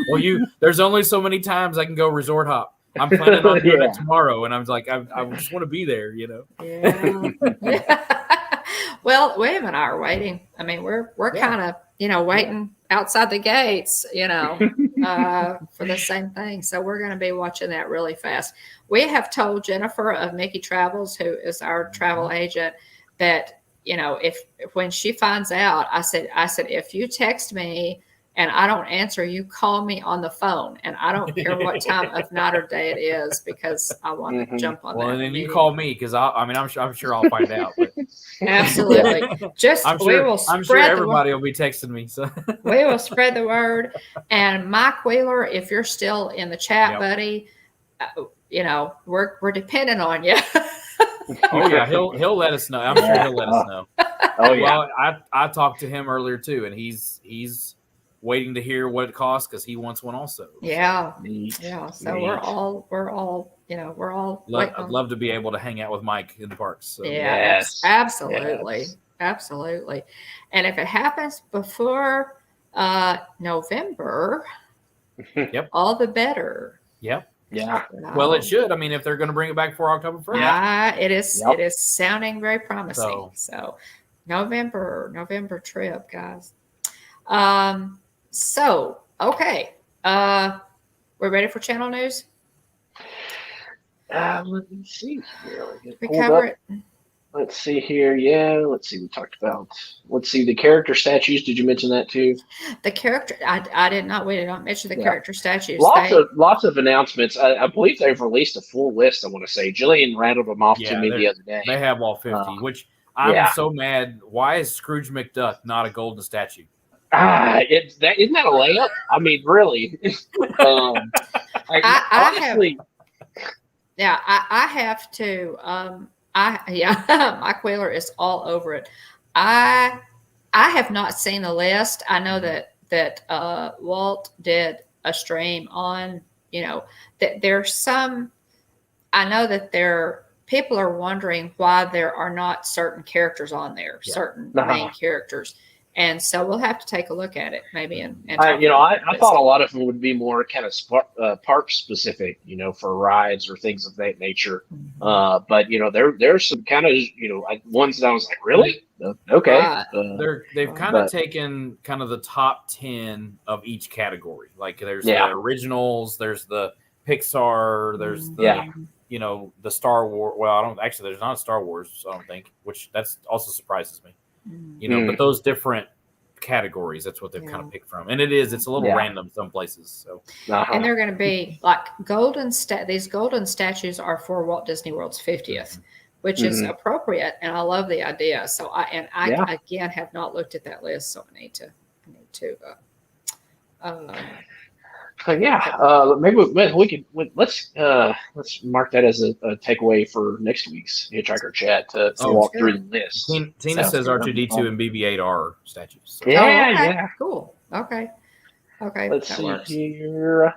Well, there's only so many times I can go resort hop. I'm planning on doing it tomorrow, and I'm like, I just want to be there. Yeah. Well, William and I are waiting. I mean, we're kind of waiting outside the gates, for the same thing. So we're going to be watching that really fast. We have told Jennifer of Mickey Travels, who is our travel agent, that, if when she finds out, I said, if you text me and I don't answer, you call me on the phone, and I don't care what time of night or day it is, because I want to jump on that. Well, and then you call me, because I'm sure I'll find out. But. Absolutely. I'm sure everybody will be texting me. So we will spread the word. And Mike Wheeler, if you're still in the chat, buddy, we're dependent on you. Oh yeah, he'll let us know. I'm sure he'll let us know. Oh yeah. Well, I talked to him earlier too, and he's waiting to hear what it costs because he wants one also. Yeah. So we're all I'd love to be able to hang out with Mike in the parks. So. Yes, absolutely. Absolutely. And if it happens before November, all the better. Yep. Yeah. Well, it should. I mean, if they're going to bring it back for October 1st. It is sounding very promising. So November trip, guys. So, okay. We're ready for channel news? Let me see here. We cover it. Let's see here. Yeah, let's see. We talked about. Let's see the character statues. Did you mention that too? The character. I did not. We did not mention the character statues. Lots of announcements. I believe they've released a full list. I want to say Jillian rattled them off to me the other day. They have all 50. Which I'm so mad. Why is Scrooge McDuck not a golden statue? Isn't that a layup? I mean, really. Honestly. I have to. My Quailer is all over it. I have not seen the list. I know that Walt did a stream on. That there's some. I know that people are wondering why there are not certain characters on there, certain main characters. And so we'll have to take a look at it, maybe. I thought a lot of them would be more kind of park specific, for rides or things of that nature. Mm-hmm. But there's some kind of ones that I was like, really? Okay. They've kind of taken kind of the top 10 of each category. Like there's the originals, there's the Pixar, there's the the Star Wars. Well, there's not a Star Wars, I don't think, which that's also surprises me. But those different categories, that's what they've kind of picked from. And it's a little random some places. So and they're going to be like these golden statues are for Walt Disney World's 50th, which is appropriate. And I love the idea. So I again have not looked at that list. So I need to maybe we could let's mark that as a takeaway for next week's Hitchhiker Chat to walk through the list. Tina says R2D2 and BB-8 are statues. So. Yeah, cool. Okay. Let's see here.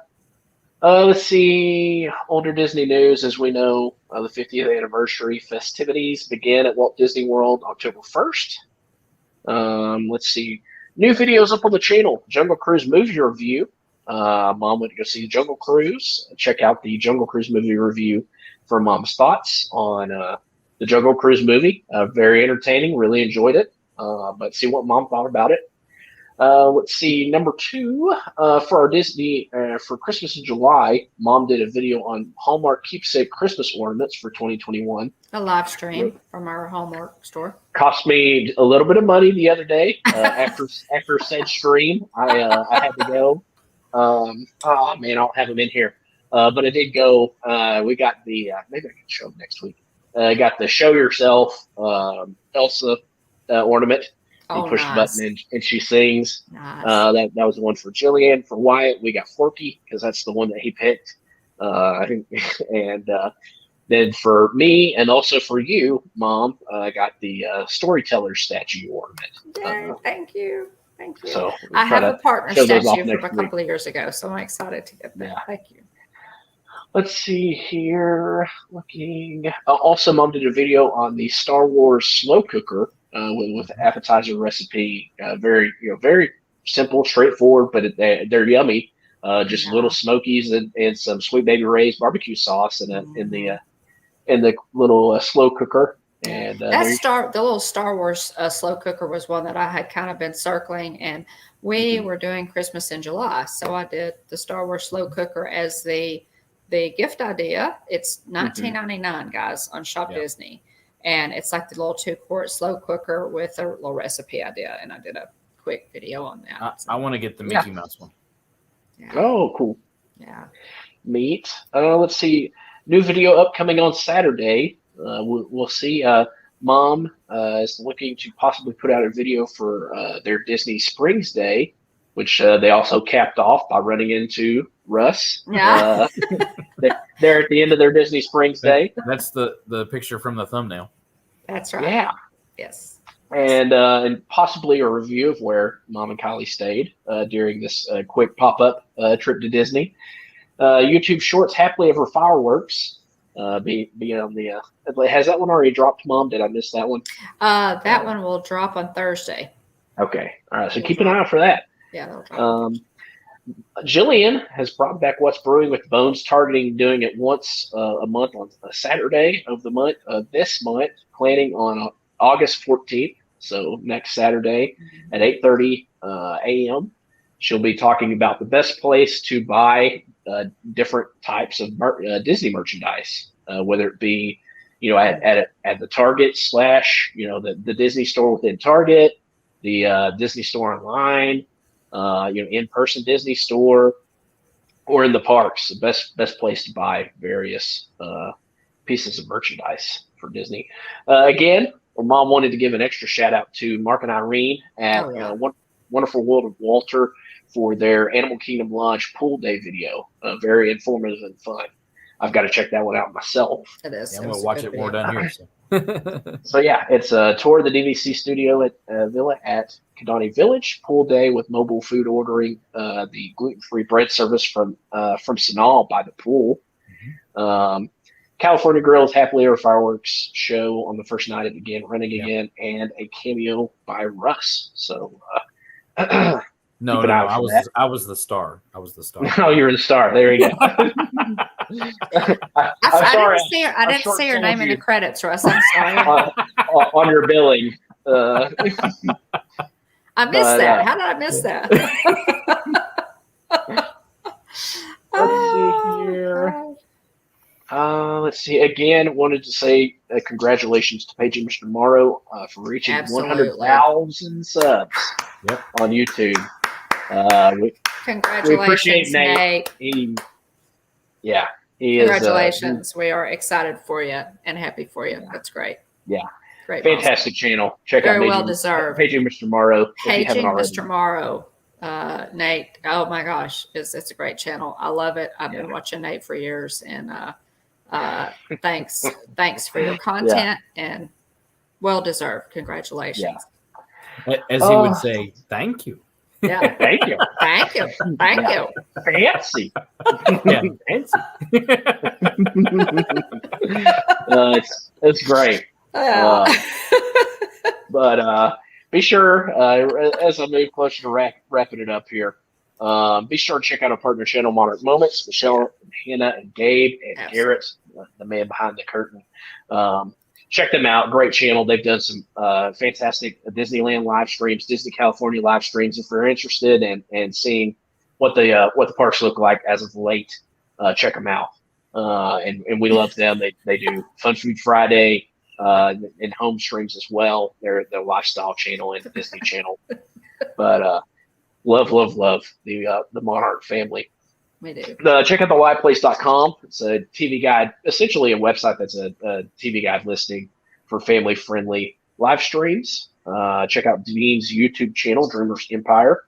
Let's see older Disney news. As we know, the 50th anniversary festivities begin at Walt Disney World October 1st. Let's see new videos up on the channel. Jungle Cruise movie review. Mom went to go see Jungle Cruise. Check out the Jungle Cruise movie review for Mom's thoughts on the Jungle Cruise movie. Very entertaining. Really enjoyed it. But see what Mom thought about it. Let's see. Number 2 for our Disney for Christmas in July. Mom did a video on Hallmark keepsake Christmas ornaments for 2021. A live stream from our Hallmark store. Cost me a little bit of money the other day. After said stream, I had to go. I don't have them in here. But I did go. We got the maybe I can show them next week. I got the show yourself Elsa ornament. You push the button and she sings. Nice. That was the one for Jillian. For Wyatt, we got Forky because that's the one that he picked. And then for me and also for you, Mom, I got the storyteller statue ornament. Thank you. So I have a partner statue from a couple of years ago, so I'm excited to get that. Yeah. Thank you. Let's see here. Looking. Also, Mom did a video on the Star Wars slow cooker with appetizer recipe. Very simple, straightforward, but they're yummy. Just little smokies and some Sweet Baby Ray's barbecue sauce in the little slow cooker. And the little Star Wars slow cooker was one that I had kind of been circling, and we were doing Christmas in July, so I did the Star Wars slow cooker as the gift idea. It's $19.99, guys, on Shop Disney, and it's like the little 2-quart slow cooker with a little recipe idea, and I did a quick video on that. I want to get the Mickey Mouse one. Yeah. Oh, cool. Yeah. Neat. Let's see. New video upcoming on Saturday. We'll see. Mom is looking to possibly put out a video for their Disney Springs Day, which they also capped off by running into Russ. Yeah. They're at the end of their Disney Springs Day. That's the picture from the thumbnail. That's right. Yeah. Yes. And possibly a review of where Mom and Kylie stayed during this quick pop-up trip to Disney. YouTube Shorts Happily Ever Fireworks. Be on the has that one already dropped, Mom? Did I miss that one? That one will drop on Thursday. Okay. All right. So keep an eye out for that. Yeah, that'll drop. Jillian has brought back What's Brewing with Bones, targeting doing it once a month on a Saturday of the month. This month, planning on August 14th. So next Saturday at 8:30 a.m., she'll be talking about the best place to buy different types of Disney merchandise, whether it be, at the Target / the Disney store within Target, the Disney store online, in-person Disney store, or in the parks. The best place to buy various pieces of merchandise for Disney. Again, Mom wanted to give an extra shout out to Mark and Irene at Wonderful World of Walter for their Animal Kingdom Lodge pool day video. Very informative and fun. I've got to check that one out myself. It is. Yeah, I'm going to watch it more down here. So yeah, it's a tour of the DVC studio at Villa at Kidani Village. Pool day with mobile food ordering, the gluten-free bread service from Sanal by the pool. California Grill's Happily Ever Fireworks show on the first night it began running again, and a cameo by Russ. So No, I was the star. I was the star. Oh, you were the star. There you go. I didn't see your name in the credits, Russ. I'm sorry. On your billing. I missed that. How did I miss that? Let's see here. Let's see. Again, wanted to say congratulations to Pigeon Mr. Morrow for reaching 100,000 subs on YouTube. Congratulations, we appreciate Nate. Congratulations. We are excited for you and happy for you. That's great. Yeah. Great. Fantastic channel. Check Very out well deserved. Paging Mr. Morrow. Paging Mr. Morrow. Nate. Oh my gosh. It's a great channel. I love it. I've been watching Nate for years, and thanks for your content and well deserved. Congratulations. Yeah. As he would say, thank you. Yeah. Thank you. Thank you. Thank you. Fancy. Yeah, fancy. It's great. But be sure, as I move closer to wrapping it up here, be sure to check out our partner channel, Monarch Moments. Michelle, and Hannah, and Gabe, and Garrett, the man behind the curtain. Check them out. Great channel. They've done some fantastic Disneyland live streams, Disney California live streams. If you're interested in seeing what the parks look like as of late, check them out. And we love them. They do Fun Food Friday and home streams as well. They're the lifestyle channel and Disney channel. But love the Monarch family. We do. Check out the liveplace.com. It's a TV guide, essentially a website that's a TV guide listing for family-friendly live streams. Check out Dean's YouTube channel, Dreamers Empire.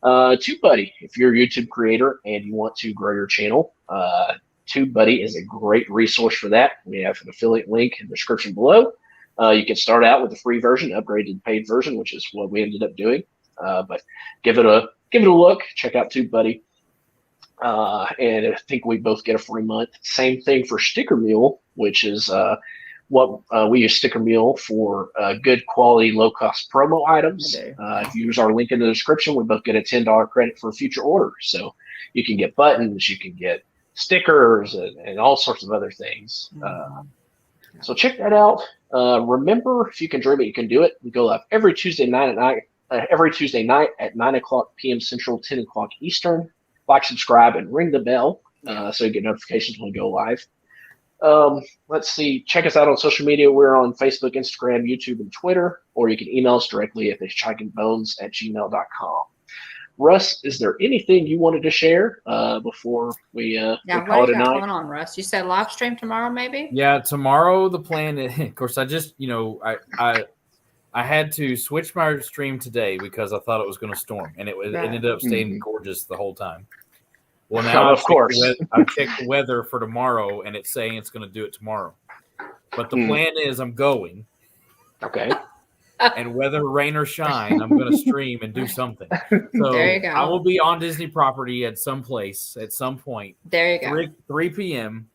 TubeBuddy, if you're a YouTube creator and you want to grow your channel, TubeBuddy is a great resource for that. We have an affiliate link in the description below. You can start out with the free version, upgrade to the paid version, which is what we ended up doing. But give it a look. Check out TubeBuddy. And I think we both get a free month. Same thing for Sticker Mule, which is what we use Sticker Mule for good quality, low cost promo items. Okay. If you use our link in the description, we both get a $10 credit for a future order. So you can get buttons, you can get stickers, and all sorts of other things. So check that out. Remember, if you can dream it, you can do it. We go live every Tuesday night at 9 p.m. Central, 10 o'clock Eastern. Like, subscribe, and ring the bell so you get notifications when we go live. Let's see. Check us out on social media. We're on Facebook, Instagram, YouTube, and Twitter. Or you can email us directly at hitchhikingbones@gmail.com. Russ, is there anything you wanted to share before we call it a night? What do you got going on, Russ? You said live stream tomorrow, maybe? Yeah, tomorrow the plan is, of course, I just, I had to switch my stream today because I thought it was going to storm, and it ended up staying gorgeous the whole time. Well, now of course I've checked the weather for tomorrow, and it's saying it's going to do it tomorrow. But the plan is I'm going. Okay. And whether rain or shine, I'm going to stream and do something. So there you go. I will be on Disney property at some place at some point. There you go. 3 p.m.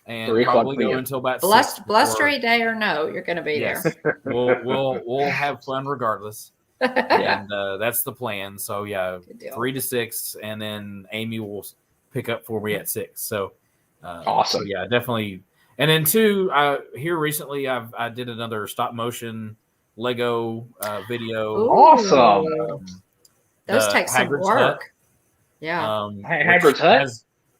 And probably go until about 6. Blustery day or no, you're going to be there. We'll have fun regardless. And that's the plan. So 3 to 6, and then Amy will pick up for me at 6. So awesome. So definitely. And then 2, here recently I did another stop motion Lego video. Ooh. Awesome. Those take some Hagrid's work. Hut, Yeah. Hagrid's Hut?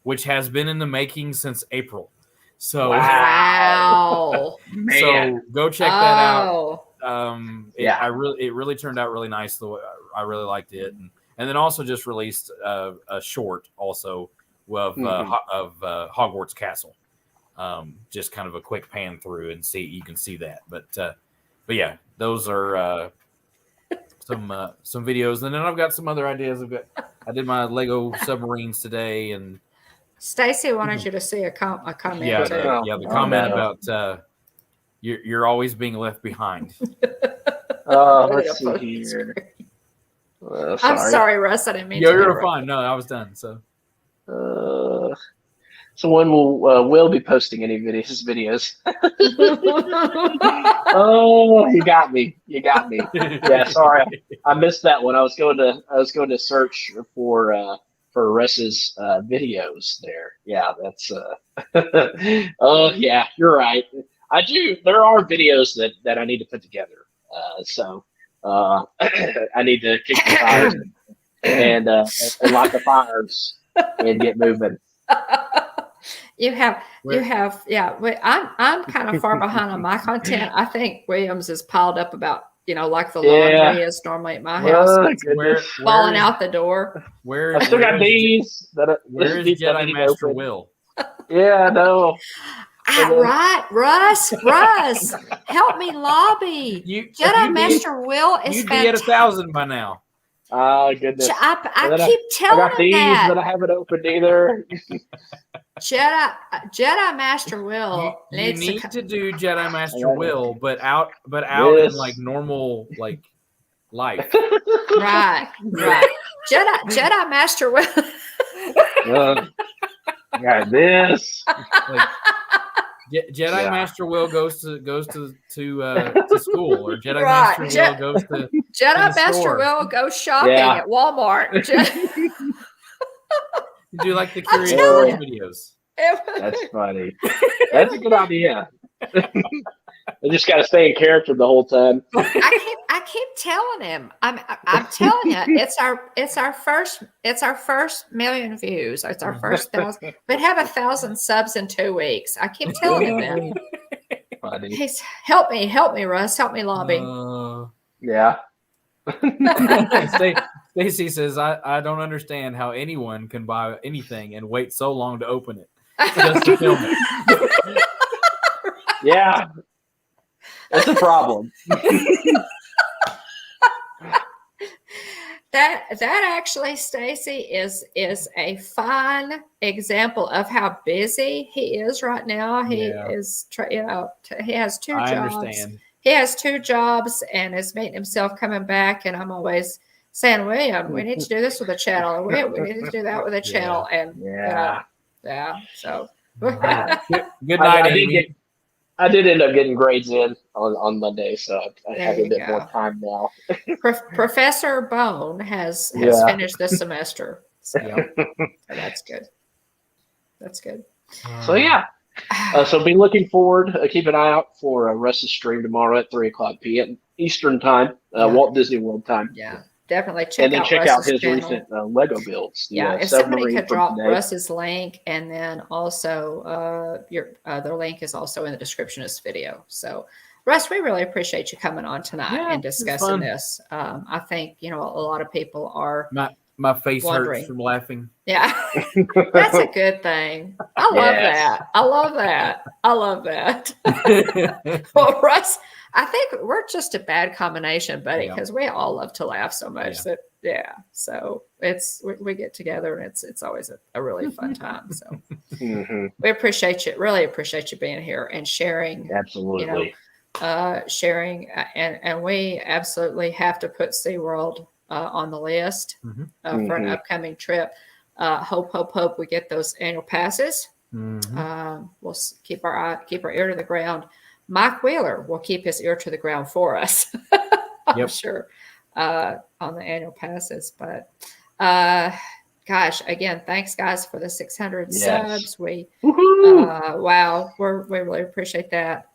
Which has been in the making since April. So Wow. So go check that out. Oh. It really turned out really nice. I really liked it, and then also just released a short also of Hogwarts Castle. Just kind of a quick pan through and you can see that. But yeah, those are some videos, and then I've got some other ideas. I did my Lego submarines today, and Stacy wanted you to see a comment. Yeah, too. the comment about you're always being left behind. Let's see here. I'm sorry, Russ. I didn't mean to. You're fine. No, I was done. So when will be posting any videos? Oh, you got me. Yeah, sorry, I missed that one. I was going to search for Russ's videos there. Yeah, that's oh yeah, you're right. I do. There are videos that I need to put together. So I need to kick the tires and light the fires and get moving. You have, yeah. I'm kind of far behind on my content. I think Williams is piled up about, like the laundry is normally at my house. Falling out the door. I still got these. Where is Jedi Master Will? Yeah, I know. Right, Russ, help me lobby. Jedi Master Will is you'd be at 1,000 by now. Oh, goodness. I keep telling I got these that I haven't opened either. Jedi Master Will. You need to do Jedi Master Will, but out in like normal like life. Right. Jedi Master Will. Got this. Jedi Master Will goes to school, or Jedi Master Will goes to Jedi Master Will goes shopping at Walmart. You do like the Curious George videos. That's funny. That's a good idea. I just got to stay in character the whole time. I keep telling him. I'm telling you, it's our first million views. It's our first 1,000. We'd have 1,000 subs in 2 weeks. I keep telling him that. Funny. He's help me, Russ, help me lobby. Yeah. Stacy says, I don't understand how anyone can buy anything and wait so long to open it just to film it. Yeah. That's a problem. That actually, Stacy, is a fine example of how busy he is right now. He is, he has 2 jobs. Understand. He has 2 jobs and is making himself coming back. And I'm always saying, William, we need to do this with a channel, or we need to do that with a channel. And so good night, Amy. I did end up getting grades in on Monday, so I have a bit more time now. Professor Bone has finished this semester. So that's good. That's good. So so be looking forward. Keep an eye out for Russ's stream tomorrow at 3:00 p.m. Eastern time, Walt Disney World time. Yeah, definitely check out his channel. recent Lego builds. If somebody could drop Russ's link, and then also their link is also in the description of this video. So, Russ, we really appreciate you coming on tonight and discussing this. I think a lot of people are. My face wondering. hurts from laughing. Yeah, that's a good thing. I love that. Well, Russ, I think we're just a bad combination, buddy, because we all love to laugh so much that so we get together and it's always a really fun time. So we appreciate you, really appreciate you being here and sharing. Absolutely. Sharing and we absolutely have to put SeaWorld on the list for an upcoming trip. Hope we get those annual passes. We'll keep our ear to the ground. Mike Wheeler will keep his ear to the ground for us. I'm sure on the annual passes. But gosh, again, thanks guys for the 600 subs. We we really appreciate that.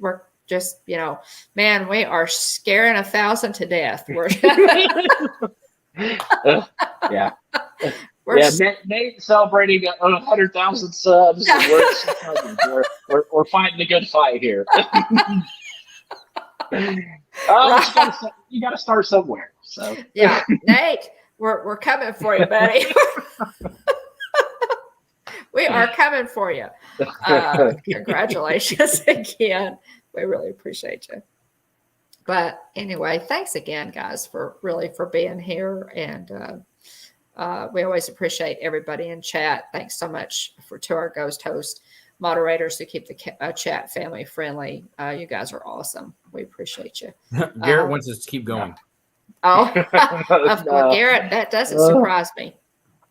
We're just, man, we are scaring 1,000 to death. We're yeah. Nate celebrating 100,000 subs. We're fighting a good fight here. You got to start somewhere. So yeah, Nate, we're coming for you, buddy. We are coming for you. Congratulations again. We really appreciate you. But anyway, thanks again, guys, for being here. And we always appreciate everybody in chat. Thanks so much to our ghost host moderators who keep the chat family friendly. You guys are awesome. We appreciate you. Garrett wants us to keep going. Oh, well, Garrett, that doesn't surprise me.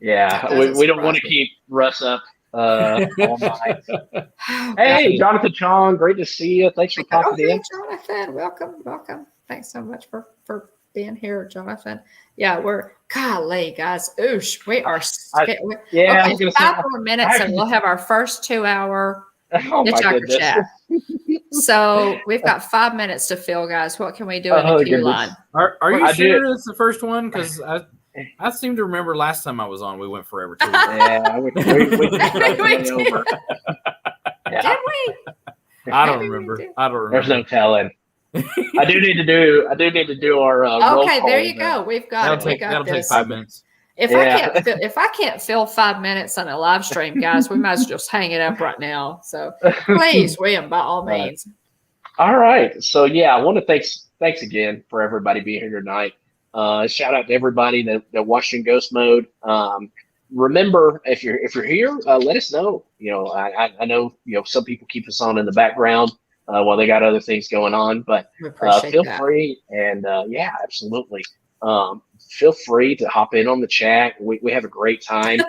Yeah, we don't want to keep Russ up all night. Hey, Jonathan Chong, great to see you. Thanks for popping in. Jonathan, welcome. Thanks so much for being here, Jonathan. Yeah, golly, guys. Oosh, we are. Okay, 5 more minutes and we'll have our first 2-hour Hitchhiker chat. So we've got 5 minutes to fill, guys. What can we do in the queue line? Are you sure it's the first one? Because I seem to remember last time I was on, we went forever too. Yeah, we did. Did we? I don't remember. There's no telling. I do need to do our roll okay, call. there you go. We've got that'll take 5 minutes. If I can't fill 5 minutes on a live stream, guys, we might as well just hang it up right now. So please, William, by all means. All right. So I want to thanks again for everybody being here tonight. Shout out to everybody that watched in Ghost Mode. Remember, if you're here, let us know. I know some people keep us on in the background while they got other things going on, but feel free and absolutely. Feel free to hop in on the chat. We have a great time.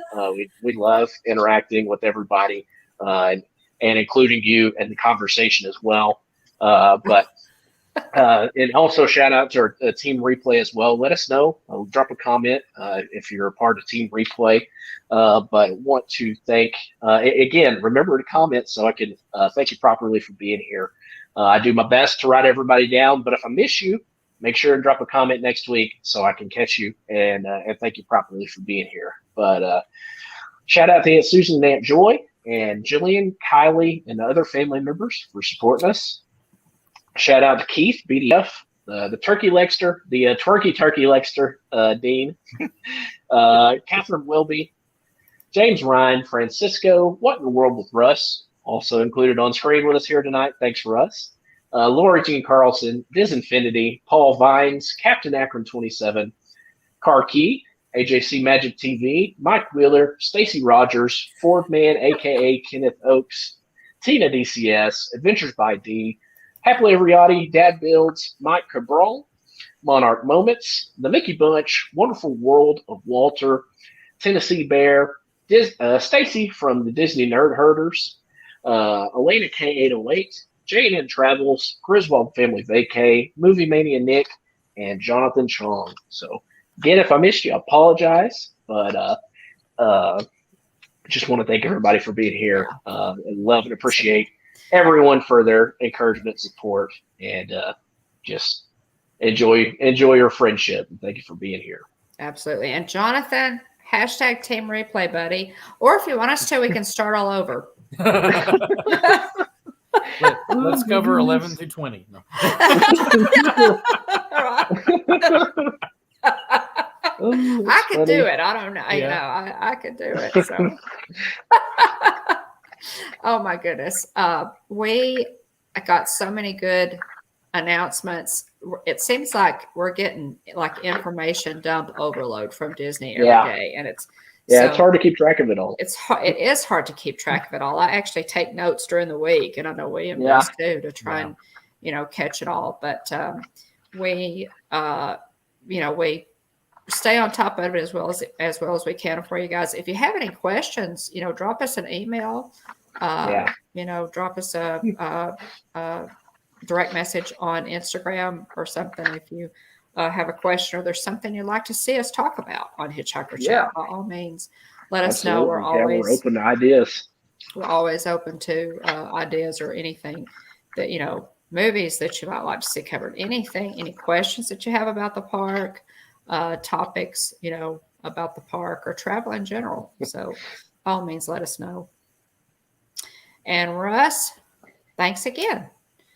We love interacting with everybody and including you in the conversation as well. And also shout out to our Team Replay as well. Let us know. Drop a comment if you're a part of Team Replay. But want to thank, again, remember to comment so I can thank you properly for being here. I do my best to write everybody down, but if I miss you, make sure and drop a comment next week so I can catch you and thank you properly for being here. But shout out to Aunt Susan and Aunt Joy and Jillian, Kylie, and the other family members for supporting us. Shout out to Keith, BDF, the Turkey Lexter, the Twerky Turkey Lexter, Dean, Catherine Wilby, James Ryan, Francisco, What in the World with Russ, also included on screen with us here tonight. Thanks for Russ. Lori Jean Carlson, Disinfinity, Paul Vines, Captain Akron 27, Car Key, AJC Magic TV, Mike Wheeler, Stacy Rogers, Ford Man, aka Kenneth Oakes, Tina DCS, Adventures by D, Happily Everyody, Dad Builds, Mike Cabral, Monarch Moments, The Mickey Bunch, Wonderful World of Walter, Tennessee Bear, Stacy from the Disney Nerd Herders, Elena K808, J&N Travels, Griswold Family Vacay, Movie Mania Nick, and Jonathan Chong. So, again, if I missed you, I apologize, but just want to thank everybody for being here. And love and appreciate everyone for their encouragement and support, and just enjoy your friendship. And thank you for being here. Absolutely. And Jonathan, hashtag Team Replay, buddy. Or if you want us to, we can start all over. Let's cover 11 through 20. No. I could do it. I don't know. Yeah. I could do it. So. Oh my goodness. We got so many good announcements. It seems like we're getting like information dump overload from Disney every day. And it's hard to keep track of it all. It is hard to keep track of it all. I actually take notes during the week, and I know William does too, to try and, catch it all. But we stay on top of it as well as we can for you guys. If you have any questions, drop us an email. Drop us a direct message on Instagram or something if you have a question or there's something you'd like to see us talk about on Hitchhiker Chat. By all means, let us know. We're open to ideas. We're always open to ideas or anything that movies that you might like to see covered, anything, any questions that you have about the park, topics, about the park or travel in general. So by all means, let us know. And Russ, thanks again.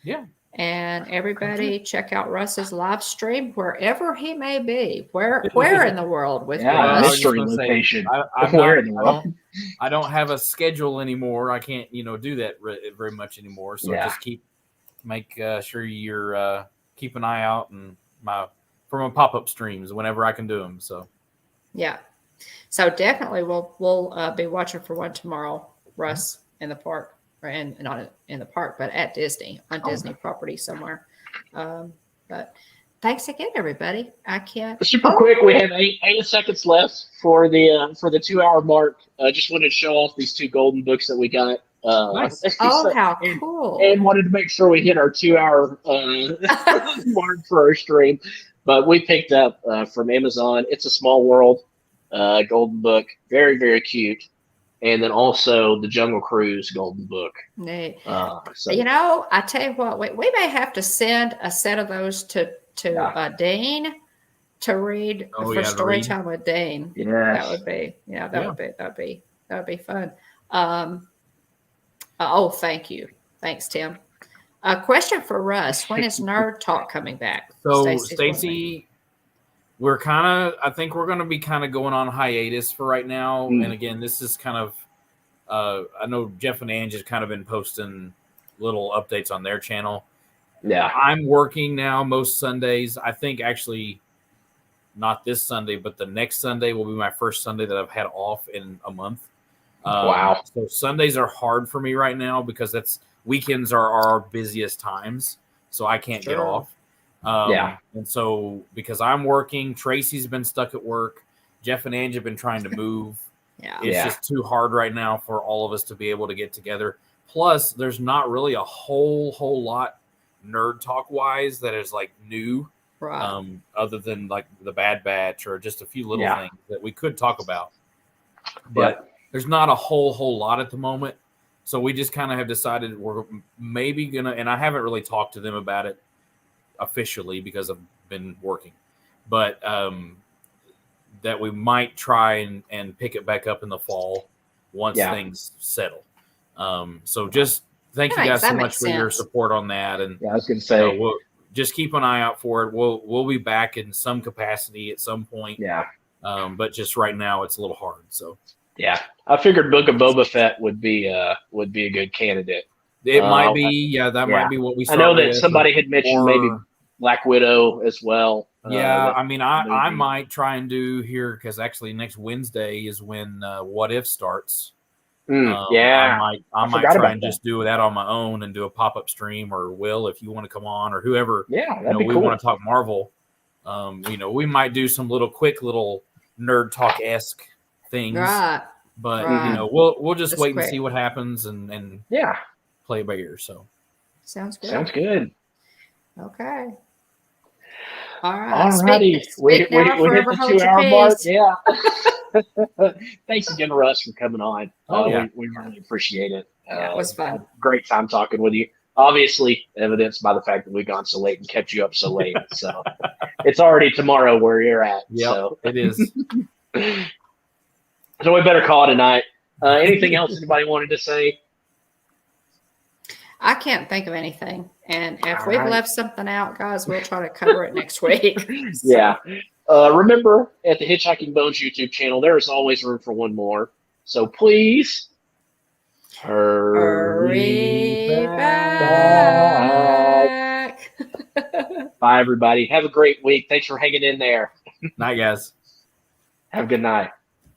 Yeah. And everybody check out Russ's live stream wherever he may be. Where in the world with Russ? Mystery location. I don't have a schedule anymore. I can't, do that very much anymore. So just make sure you're keep an eye out for my pop-up streams whenever I can do them. So yeah. So definitely we'll be watching for one tomorrow, Russ, in the park. And not in the park, but at Disney, on Disney property somewhere. But thanks again, everybody. I can't. Super quick, we have 8 seconds left for the 2 hour mark. I just wanted to show off these 2 golden books that we got. Nice. Oh, how cool! And wanted to make sure we hit our 2 hour mark for our stream. But we picked up from Amazon. It's a Small World golden book, very very cute. And then also the Jungle Cruise Golden Book. Neat. I tell you what, we may have to send a set of those to Dean to read for story time with Dean. Yeah, that would be fun. Thank you. Thanks, Tim. A question for Russ: when is Nerd Talk coming back? So, Stacy, I think we're going to be kind of going on hiatus for right now. And again, this is kind of, I know Jeff and Ange has kind of been posting little updates on their channel. Yeah. I'm working now most Sundays. I think actually not this Sunday, but the next Sunday will be my first Sunday that I've had off in a month. Wow. So Sundays are hard for me right now because weekends are our busiest times. So I can't get off. And so because I'm working, Tracy's been stuck at work. Jeff and Ange have been trying to move. It's just too hard right now for all of us to be able to get together. Plus, there's not really a whole lot Nerd Talk wise that is like new, other than like the Bad Batch or just a few little things that we could talk about. But there's not a whole lot at the moment. So we just kind of have decided we're maybe gonna, and I haven't really talked to them about it officially because I've been working, but that we might try and pick it back up in the fall once things settle. So just thank you guys so much for your support on that. And I was going to say, we'll just keep an eye out for it. We'll be back in some capacity at some point. But just right now it's a little hard. So I figured Book of Boba Fett would be a good candidate. It might be, that might be what we. I know that somebody had mentioned maybe Black Widow as well. I mean, I might try and do here because actually next Wednesday is when What If starts. I might try and just do that on my own and do a pop-up stream, or Will, if you want to come on, or whoever. That'd be we cool. want to talk Marvel. We might do some quick little Nerd Talk-esque things. Right. But we'll just wait and see what happens and play it by ear. So sounds good. Okay. All right. Alrighty. We hit the 2 hour mark. Yeah. Thanks again, Russ, for coming on. We really appreciate it. It was fun. Great time talking with you. Obviously, evidenced by the fact that we've gone so late and kept you up so late. So it's already tomorrow where you're at. Yeah, so. It is. So we better call it a night. Anything else anybody wanted to say? I can't think of anything. And if we've left something out, guys, we'll try to cover it next week. Remember, at the Hitchhiking Bones YouTube channel, there is always room for one more. So please hurry back. Bye, everybody. Have a great week. Thanks for hanging in there. Night, guys. Have a good night.